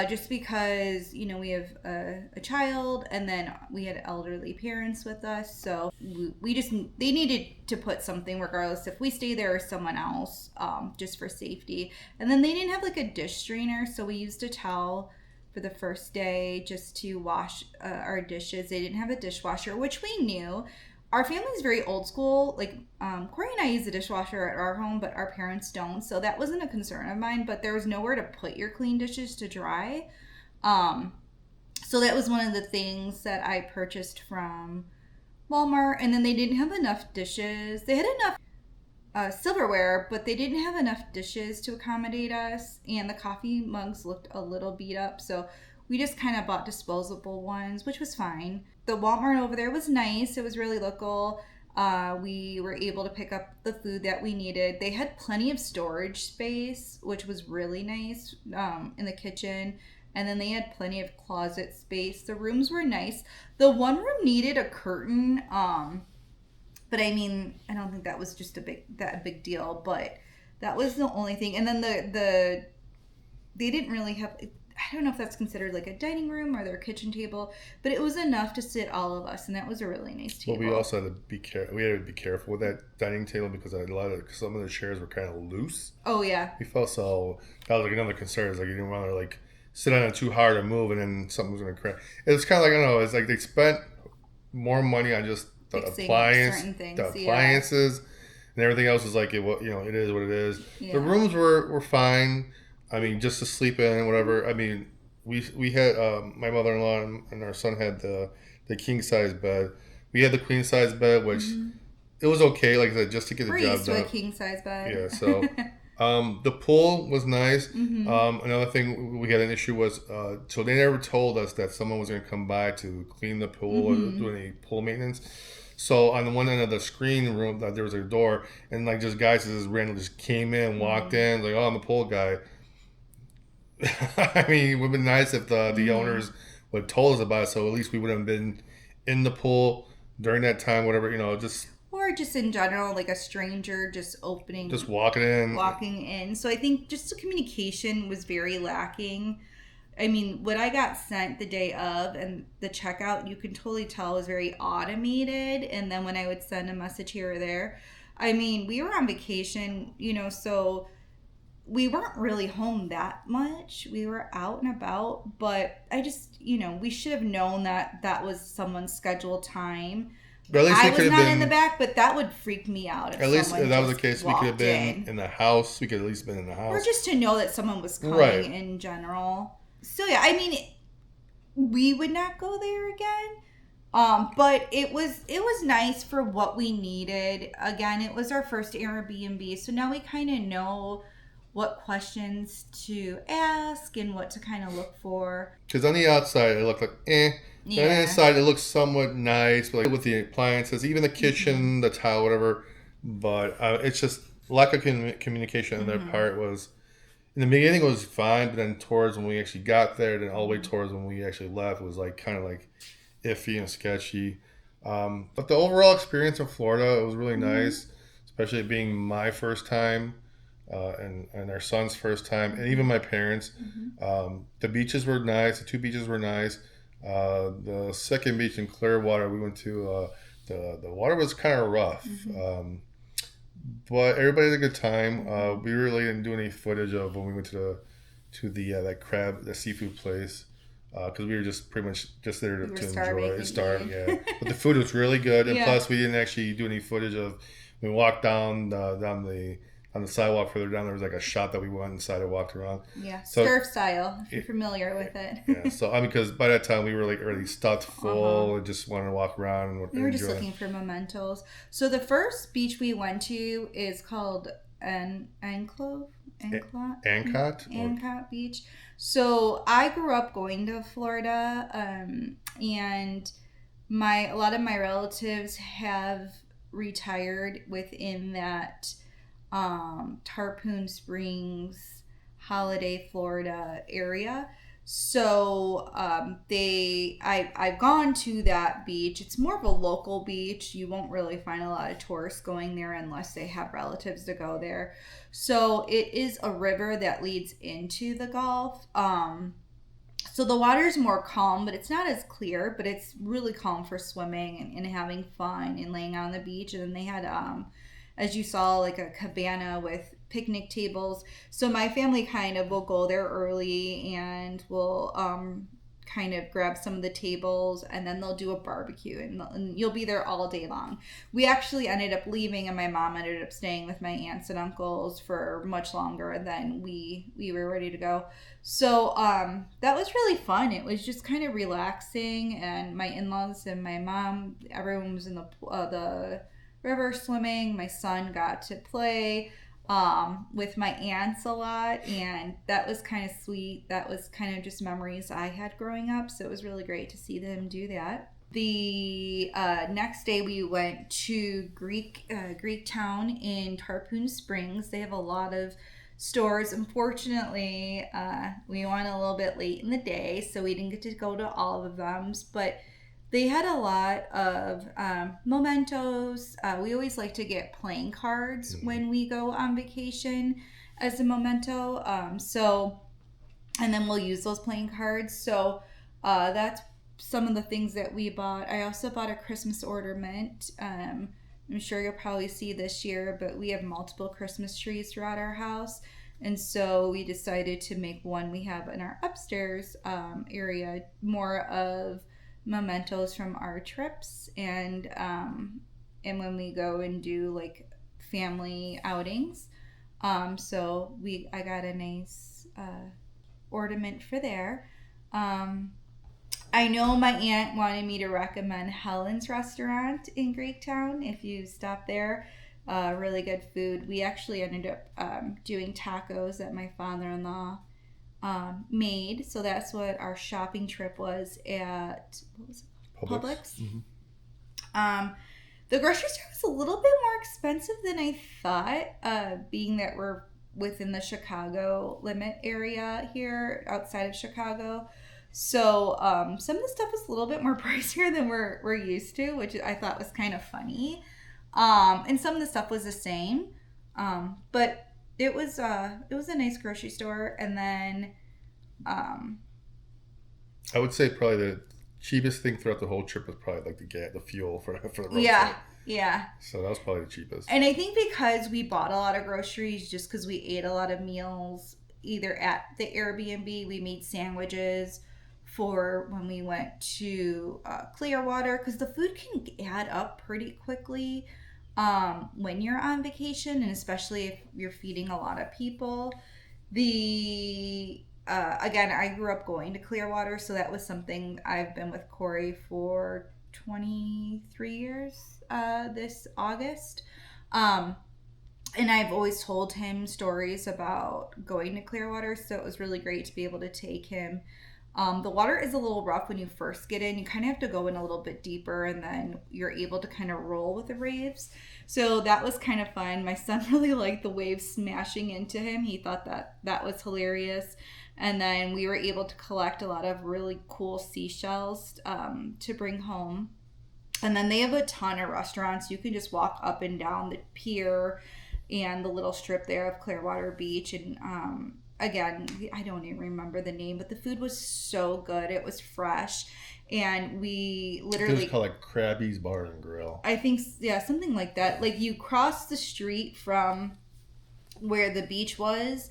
just because, we have a child, and then we had elderly parents with us. So they needed to put something regardless if we stay there or someone else, just for safety. And then they didn't have like a dish strainer, so we used a towel for the first day just to wash our dishes. They didn't have a dishwasher, which we knew. Our family's very old school. Like, Corey and I use a dishwasher at our home, but our parents don't. So that wasn't a concern of mine, but there was nowhere to put your clean dishes to dry. So that was one of the things that I purchased from Walmart. And then they didn't have enough dishes. They had enough silverware, but they didn't have enough dishes to accommodate us. And the coffee mugs looked a little beat up. So we just kind of bought disposable ones, which was fine. The Walmart over there was nice. It was really local. We were able to pick up the food that we needed. They had plenty of storage space, which was really nice, in the kitchen. And then they had plenty of closet space. The rooms were nice. The one room needed a curtain, but I mean, I don't think that was just a big deal. But that was the only thing. And then they didn't really have. I don't know if that's considered like a dining room or their kitchen table, but it was enough to sit all of us, and that was a really nice table. Well, we also had to be careful. We had to be careful with that dining table because some of the chairs were kind of loose. Oh yeah. We felt so. That was like another concern. It's like you didn't want to like sit on it too hard or move, and then something was going to crack. It was kind of like, I don't know. It's like they spent more money on just the Fixing certain things, appliances, and everything else is like it is what it is. Yeah. The rooms were fine. I mean, just to sleep in and whatever. I mean, we had my mother-in-law and our son had the king size bed. We had the queen size bed, which it was okay, like I said, just to get the We're job used to done. a king size bed. Yeah, so the pool was nice. Another thing we had an issue was so they never told us that someone was going to come by to clean the pool or do any pool maintenance. So on the one end of the screen room, there was a door, and like just guys just randomly just came in, walked in, like, oh, I'm the pool guy. I mean, it would have been nice if the owners would have told us about it, so at least we would have been in the pool during that time, whatever, just... Or just in general, like a stranger just walking in. So I think just the communication was very lacking. I mean, what I got sent the day of and the checkout, you can totally tell was very automated. And then when I would send a message here or there, I mean, we were on vacation, so we weren't really home that much. We were out and about, but I just, we should have known that was someone's scheduled time. But at least I was not in the back, but that would freak me out. At least if that was the case, we could have been in the house. We could at least been in the house. Or just to know that someone was coming in general. So yeah, I mean, we would not go there again. But it was nice for what we needed. Again, it was our first Airbnb, so now we kind of know what questions to ask and what to kind of look for. Because on the outside, it looked like Yeah. And on the inside, it looks somewhat nice, like with the appliances, even the kitchen, the tile, whatever. But it's just lack of communication on their part was... In the beginning, it was fine, but then towards when we actually got there, then all the way towards when we actually left, it was like kind of like iffy and sketchy. But the overall experience in Florida, it was really nice, especially it being my first time and our son's first time, and even my parents. The beaches were nice. The two beaches were nice. The second beach in Clearwater we went to, the water was kind of rough. But everybody had a good time. We really didn't do any footage of when we went to that crab, the seafood place, because we were just pretty much just there to enjoy, starving. Yeah, but the food was really good, and plus we didn't actually do any footage of. We walked down on the sidewalk further down. There was like a shop that we went inside and walked around. Yeah, surf style. If you're familiar with it. Yeah, so I mean, because by that time we were like already stuffed full and just wanted to walk around and we were just looking for mementos. So the first beach we went to is called Ancot Beach. So I grew up going to Florida, and a lot of my relatives have retired within that Tarpon Springs, Holiday, Florida area. So I've gone to that beach. It's more of a local beach. You won't really find a lot of tourists going there unless they have relatives to go there. So it is a river that leads into the Gulf. So the water is more calm, but it's not as clear, but it's really calm for swimming and having fun and laying out on the beach. And then they had as you saw, like a cabana with picnic tables. So my family kind of will go there early and we'll kind of grab some of the tables, and then they'll do a barbecue, and you'll be there all day long. We actually ended up leaving, and my mom ended up staying with my aunts and uncles for much longer than we were ready to go. So that was really fun. It was just kind of relaxing, and my in-laws and my mom, everyone was in the river swimming. My son got to play with my aunts a lot, and that was kind of sweet. That was kind of just memories I had growing up, so it was really great to see them do that. the next day we went to Greek Town in Tarpon Springs. They have a lot of stores. Unfortunately, we went a little bit late in the day, so we didn't get to go to all of them, but they had a lot of mementos. We always like to get playing cards when we go on vacation as a memento. And then we'll use those playing cards. So that's some of the things that we bought. I also bought a Christmas ornament. I'm sure you'll probably see this year, but we have multiple Christmas trees throughout our house. And so we decided to make one we have in our upstairs area more of mementos from our trips and when we go and do like family outings. So I got a nice ornament for there. I know my aunt wanted me to recommend Helen's restaurant in Greektown. If you stop there, really good food. We actually ended up doing tacos that my father-in-law made. So that's what our shopping trip was at. What was it? Publix. Mm-hmm. The grocery store was a little bit more expensive than I thought, being that we're within the Chicago limit area here outside of Chicago. So some of the stuff was a little bit more pricier than we're used to, which I thought was kind of funny. And some of the stuff was the same. But it was a nice grocery store. And then I would say probably the cheapest thing throughout the whole trip was probably like the fuel for the road yeah. trip. Yeah. So that was probably the cheapest. And I think because we bought a lot of groceries, just because we ate a lot of meals, either at the Airbnb, we made sandwiches for when we went to Clearwater, because the food can add up pretty quickly when you're on vacation, and especially if you're feeding a lot of people. Again, I grew up going to Clearwater, so that was something I've been with Corey for 23 years this August. And I've always told him stories about going to Clearwater, so it was really great to be able to take him. The water is a little rough when you first get in. You kind of have to go in a little bit deeper, and then you're able to kind of roll with the waves. So that was kind of fun. My son really liked the waves smashing into him. He thought that was hilarious. And then we were able to collect a lot of really cool seashells to bring home. And then they have a ton of restaurants. You can just walk up and down the pier and the little strip there of Clearwater Beach. And again, I don't even remember the name, but the food was so good. It was fresh. And we literally... It was called like Krabby's Bar and Grill. I think, yeah, something like that. Like you cross the street from where the beach was,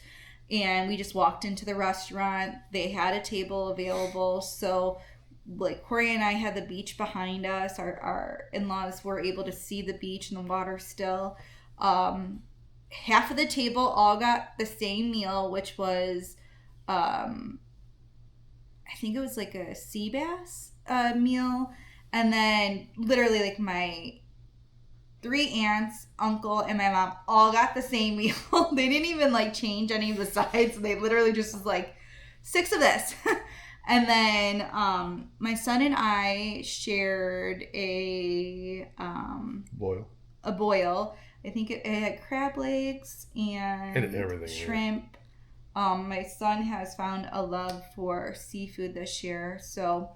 and we just walked into the restaurant. They had a table available. So like Corey and I had the beach behind us. Our in-laws were able to see the beach and the water still. Half of the table all got the same meal, which was, I think it was like a sea bass meal. And then literally like my 3 aunts, uncle, and my mom all got the same meal. They didn't even like change any of the sides. They literally just was like 6 of this. And then my son and I shared a boil. I think it had crab legs and everything, shrimp. Yeah. My son has found a love for seafood this year, so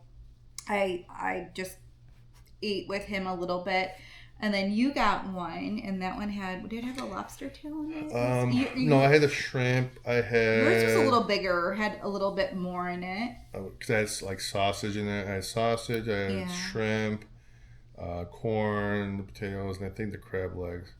I just ate with him a little bit. And then you got one, and that one did it have a lobster tail in it? No, I had the shrimp. Yours was a little bigger, had a little bit more in it. Because I had like sausage in it. I had sausage, I had shrimp, corn, the potatoes, and I think the crab legs.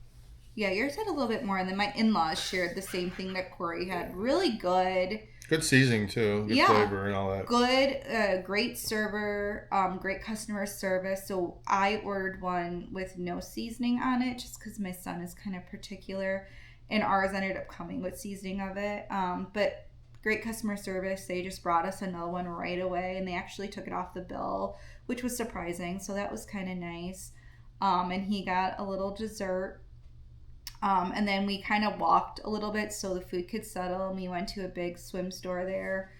Yeah, yours had a little bit more, and then my in-laws shared the same thing that Corey had. Really good. Good seasoning too. Good flavor and all that. Good, great server, great customer service. So I ordered one with no seasoning on it just because my son is kind of particular, and ours ended up coming with seasoning of it. But great customer service. They just brought us another one right away, and they actually took it off the bill, which was surprising. So that was kind of nice. And he got a little dessert. And then we kind of walked a little bit so the food could settle, and we went to a big swim store there.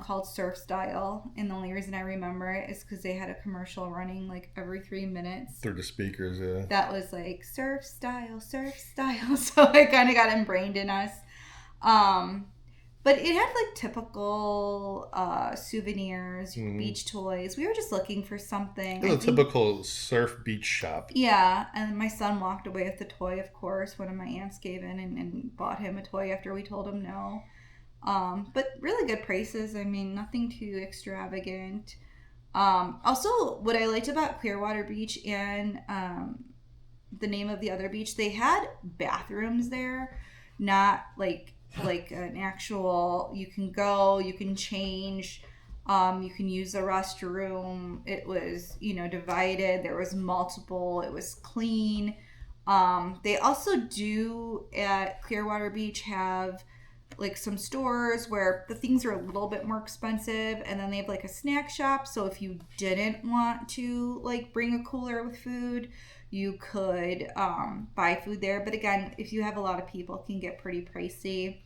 called Surf Style, and the only reason I remember it is because they had a commercial running like every 3 minutes. Through the speakers, yeah. That was like surf style. So it kind of got ingrained in us. But it had like typical souvenirs, beach toys. We were just looking for something. It was a typical surf beach shop. Yeah, and my son walked away with the toy, of course. One of my aunts gave in and bought him a toy after we told him no. But really good prices. I mean, nothing too extravagant. Also, what I liked about Clearwater Beach and the name of the other beach, they had bathrooms there, not like an actual, you can go, you can change, you can use the restroom. It was, divided. There was multiple. It was clean. They also do at Clearwater Beach have like some stores where the things are a little bit more expensive, and then they have like a snack shop. So if you didn't want to like bring a cooler with food, you could buy food there. But again, if you have a lot of people, it can get pretty pricey.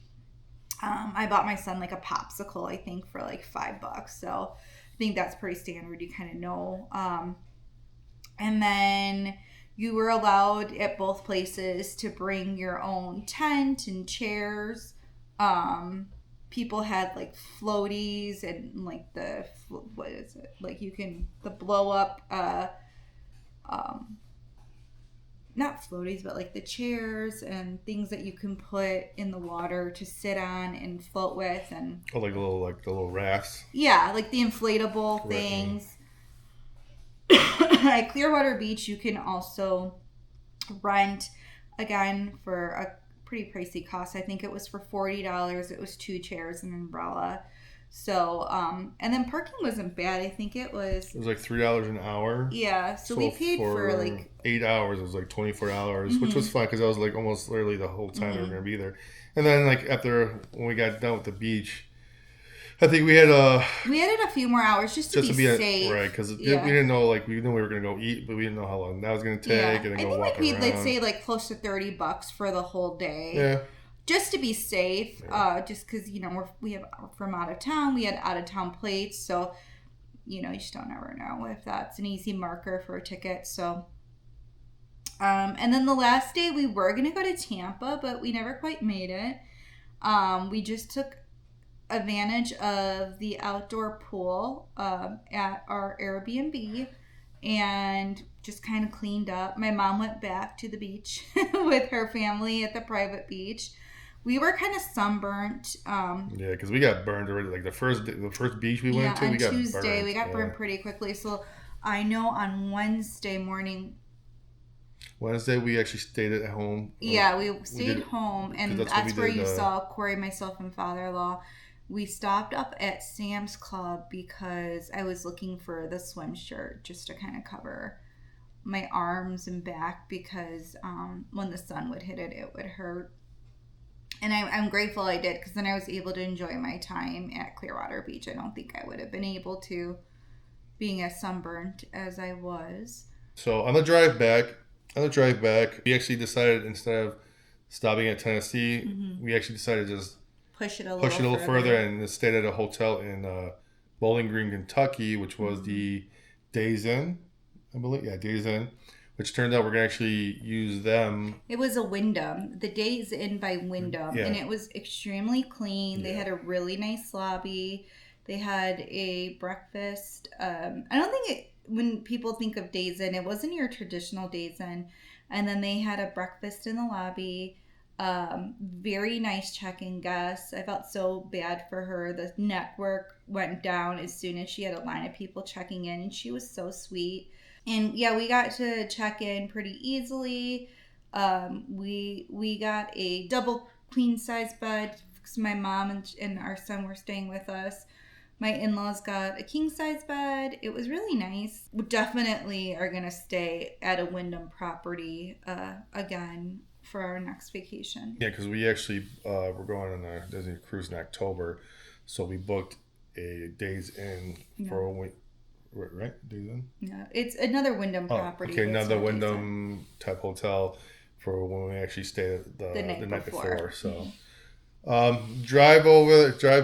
I bought my son like a popsicle, I think, for like $5. So I think that's pretty standard. You kind of know. And then you were allowed at both places to bring your own tent and chairs. People had like floaties and like what is it? Like the blow up, not floaties, but like the chairs and things that you can put in the water to sit on and float with, and the little rafts. Yeah, like the inflatable things. At Clearwater Beach, you can also rent, again, for a pretty pricey cost. I think it was for $40. It was 2 chairs and an umbrella. So, and then parking wasn't bad. I think it was like $3 an hour. Yeah, so we paid for like 8 hours. It was like $24, which was fun because I was like almost literally the whole time we were gonna be there. And then like after when we got done with the beach, I think we added a few more hours just to be safe, right? Because we didn't know, like, we knew we were gonna go eat, but we didn't know how long that was gonna take, and then go walk around. I'd say like close to $30 for the whole day. Yeah. Just to be safe, just because, we have from out of town, we had out of town plates, so, you just don't ever know if that's an easy marker for a ticket. So, and then the last day we were going to go to Tampa, but we never quite made it. We just took advantage of the outdoor pool at our Airbnb and just kind of cleaned up. My mom went back to the beach with her family at the private beach. We were kind of sunburnt. Yeah, because we got burned already. Like the first beach we went to, we got Tuesday, burned. We got burned pretty quickly. So I know on Wednesday morning. Wednesday we actually stayed at home. Yeah, we stayed home, and that's where you saw Corey, myself, and father-in-law. We stopped up at Sam's Club because I was looking for the swim shirt just to kind of cover my arms and back because when the sun would hit it, it would hurt. And I'm grateful I did, because then I was able to enjoy my time at Clearwater Beach. I don't think I would have been able to, being as sunburnt as I was. So on the drive back, we actually decided, instead of stopping at Tennessee, we actually decided to just push it a little further and stayed at a hotel in Bowling Green, Kentucky, which was the Days Inn, I believe. Yeah, Days Inn. Which turned out we're going to actually use them. It was a Wyndham. The Days Inn by Wyndham. Yeah. And it was extremely clean. They had a really nice lobby. They had a breakfast. I don't think when people think of Days Inn, it wasn't your traditional Days Inn. And then they had a breakfast in the lobby. Very nice check-in guests. I felt so bad for her. The network went down as soon as she had a line of people checking in. And she was so sweet. And yeah, we got to check in pretty easily. We got a double queen size bed because my mom and our son were staying with us. My in-laws got a king size bed. It was really nice. We definitely are going to stay at a Wyndham property again for our next vacation. Yeah, because we actually we're going on a Disney cruise in October. So we booked a Days Inn for a week. Right? Days Inn? Yeah, it's another Wyndham property. Okay, another Wyndham type hotel for when we actually stayed the night before. So drive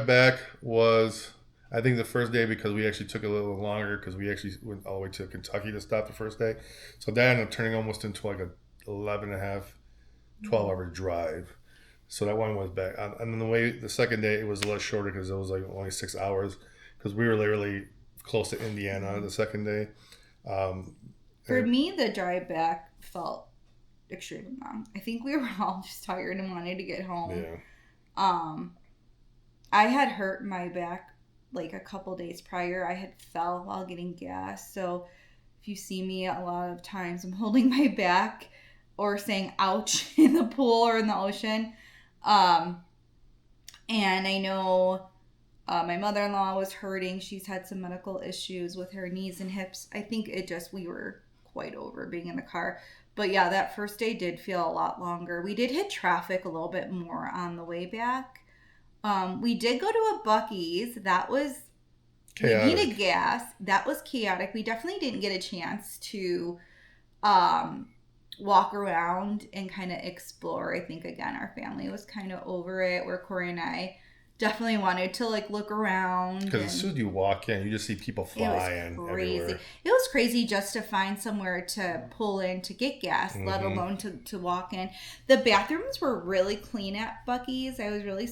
back was I think the first day, because we actually took a little longer because we actually went all the way to Kentucky to stop the first day. So that ended up turning almost into like a 11 and a half, 12 hour drive. So that one was back. And then the second day, it was a little shorter because it was like only 6 hours because we were literally close to Indiana the second day. For me, the drive back felt extremely long. I think we were all just tired and wanted to get home. Yeah. I had hurt my back like a couple days prior. I had fell while getting gas. So if you see me, a lot of times I'm holding my back or saying ouch in the pool or in the ocean. And I know my mother-in-law was hurting. She's had some medical issues with her knees and hips. I think we were quite over being in the car. But yeah, that first day did feel a lot longer. We did hit traffic a little bit more on the way back. We did go to a Buc-ee's. That was chaotic. We needed gas. That was chaotic. We definitely didn't get a chance to walk around and kind of explore. I think, again, our family was kind of over it, where Corey and I definitely wanted to like look around. Because as soon as you walk in, you just see people flying everywhere. It was crazy just to find somewhere to pull in to get gas, let alone to walk in. The bathrooms were really clean at Buc-ee's. I was really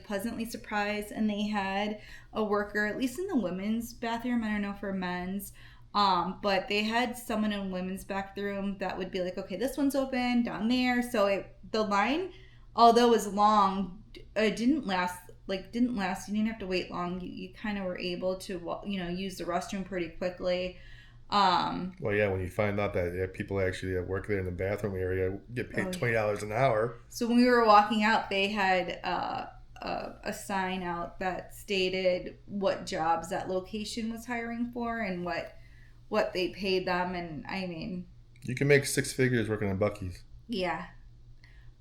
pleasantly surprised, and they had a worker, at least in the women's bathroom. I don't know for men's. But they had someone in women's bathroom that would be like, okay, this one's open down there. So the line, although it was long, didn't last. You didn't have to wait long. You kind of were able to, use the restroom pretty quickly. Well, yeah, when you find out that people actually work there in the bathroom area, get paid $20 an hour. So when we were walking out, they had a sign out that stated what jobs that location was hiring for and what they paid them. And I mean, you can make 6 figures working at Buc-ee's. Yeah,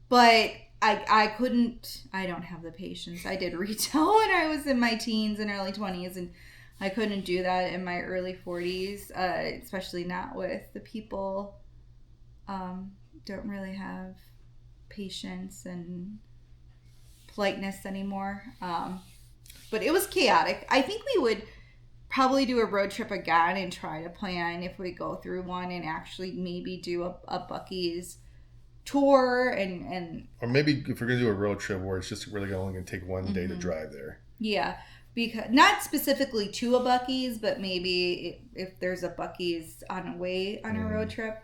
but I don't have the patience. I did retail when I was in my teens and early 20s, and I couldn't do that in my early 40s, especially not with the people don't really have patience and politeness anymore. But it was chaotic. I think we would probably do a road trip again and try to plan, if we go through one, and actually maybe do a Buc-ee's tour and or maybe if we're gonna do a road trip where it's just really only gonna take one day to drive there. Yeah, because not specifically to a Buc-ee's, but maybe if there's a Buc-ee's on a road trip,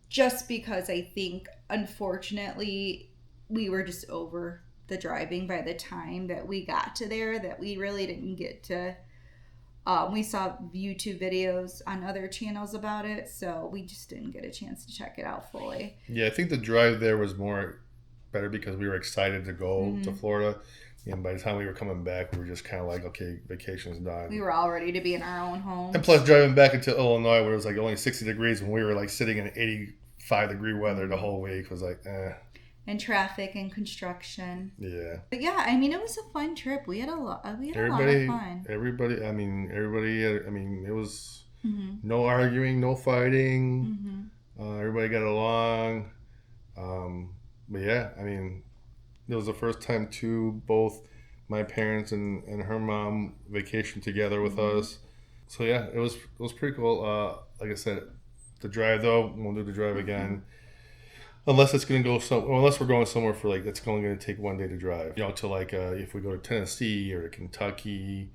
just because I think unfortunately we were just over the driving by the time that we got to there, that we really didn't get to. We saw YouTube videos on other channels about it, so we just didn't get a chance to check it out fully. Yeah, I think the drive there was better because we were excited to go to Florida. And by the time we were coming back, we were just kind of like, okay, vacation's done. We were all ready to be in our own home. And plus driving back into Illinois where it was like only 60 degrees when we were like sitting in 85-degree weather the whole week was like, And traffic and construction. Yeah. But yeah, I mean, it was a fun trip. We had a lot of fun. Everybody, it was no arguing, no fighting. Everybody got along. But yeah, I mean, it was the first time both my parents and her mom vacationed together with us. So yeah, it was pretty cool. Like I said, the drive though, we'll do the drive again. Unless it's going to go unless we're going somewhere for like, it's only going to take one day to drive. To like, if we go to Tennessee or to Kentucky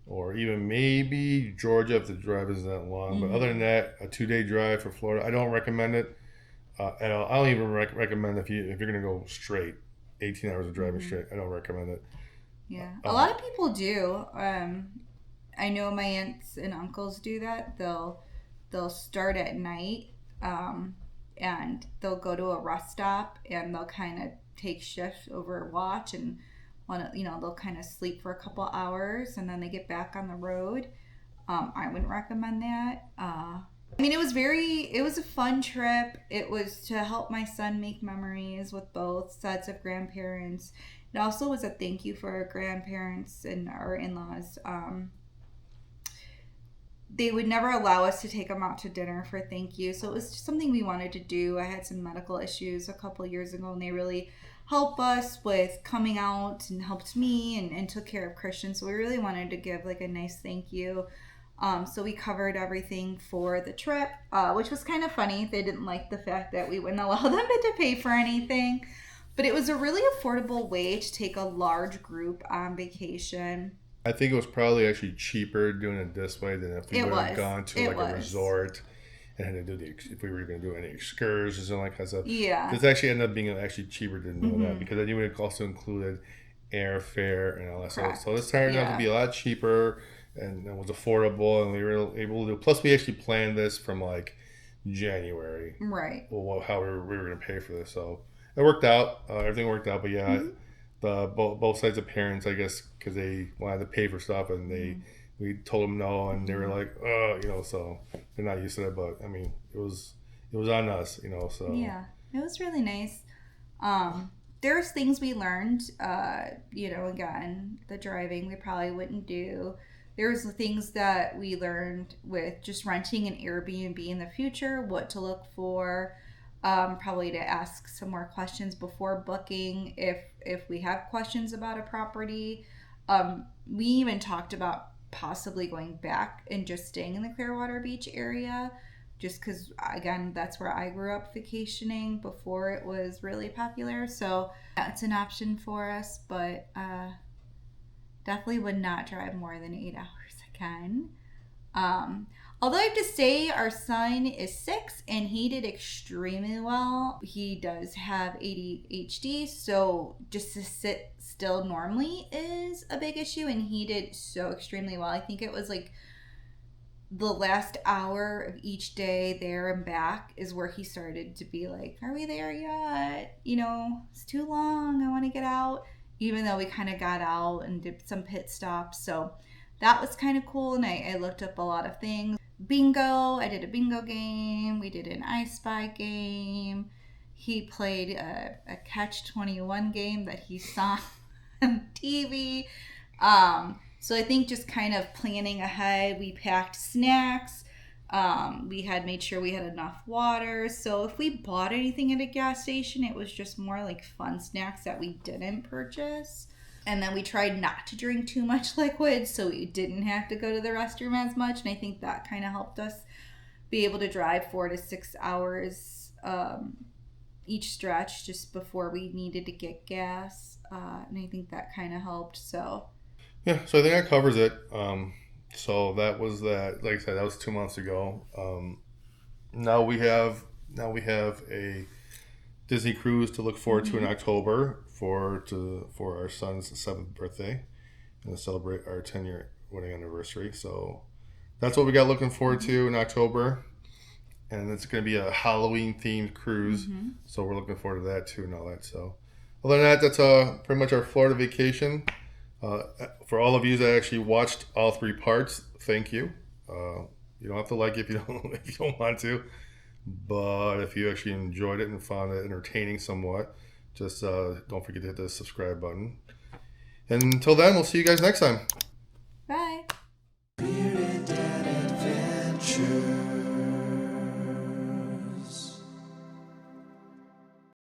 or even maybe Georgia if the drive isn't that long. But other than that, a 2-day drive for Florida, I don't recommend it. And I don't even recommend if you're going to go straight, 18 hours of driving straight. I don't recommend it. Yeah, a lot of people do. I know my aunts and uncles do that. They'll start at night. And they'll go to a rest stop and they'll kind of take shifts over watch and they'll kind of sleep for a couple hours and then they get back on the road. I wouldn't recommend that. I mean, it was a fun trip. It was to help my son make memories with both sets of grandparents. It also was a thank you for our grandparents and our in-laws. They would never allow us to take them out to dinner for thank you. So it was just something we wanted to do. I had some medical issues a couple years ago and they really help us with coming out and helped me and took care of Christian. So we really wanted to give like a nice thank you. So we covered everything for the trip, which was kind of funny. They didn't like the fact that we wouldn't allow them to pay for anything. But it was a really affordable way to take a large group on vacation. I think it was probably actually cheaper doing it this way than if we would have gone to like a resort and had to do if we were going to do any excursions and like that stuff. Yeah. This actually ended up being actually cheaper to do that because then you would have also included airfare and all that stuff. So this turned out to be a lot cheaper and it was affordable and we were able to do. Plus, we actually planned this from like January. Right. Well, how we were going to pay for this. So it worked out. Everything worked out. But yeah, both sides of parents, I guess, because they wanted to pay for stuff and we told them no and they were like, so they're not used to it. But I mean, it was on us, so. Yeah, it was really nice. There's things we learned, again, the driving we probably wouldn't do. There's the things that we learned with just renting an Airbnb in the future, what to look for, probably to ask some more questions before booking if we have questions about a property. We even talked about possibly going back and just staying in the Clearwater Beach area, just because, again, that's where I grew up vacationing before it was really popular. So that's an option for us, but definitely would not drive more than 8 hours again. Although I have to say our son is 6 and he did extremely well. He does have ADHD, so just to sit still normally is a big issue, and he did so extremely well. I think it was like the last hour of each day there and back is where he started to be like, are we there yet? It's too long. I want to get out. Even though we kind of got out and did some pit stops. So that was kind of cool. And I looked up a lot of things. Bingo. I did a bingo game. We did an I Spy game. He played a Catch-21 game that he saw on TV. So I think just kind of planning ahead. We packed snacks. We had made sure we had enough water. So if we bought anything at a gas station, it was just more like fun snacks that we didn't purchase. And then we tried not to drink too much liquid so we didn't have to go to the restroom as much. And I think that kind of helped us be able to drive 4 to 6 hours each stretch just before we needed to get gas. And I think that kind of helped. So yeah, so I think that covers it. So that was that. Like I said, that was 2 months ago. Now we have a Disney cruise to look forward to in October for our son's 7th birthday and to celebrate our 10-year wedding anniversary. So that's what we got looking forward to in October, and it's going to be a Halloween themed cruise. So we're looking forward to that too and all that. So other than that, that's pretty much our Florida vacation. For all of you that actually watched all 3 parts, thank you. You don't have to like it if you don't want to, but if you actually enjoyed it and found it entertaining somewhat, just don't forget to hit the subscribe button. And until then, we'll see you guys next time. bye. Bearded Dad Adventure.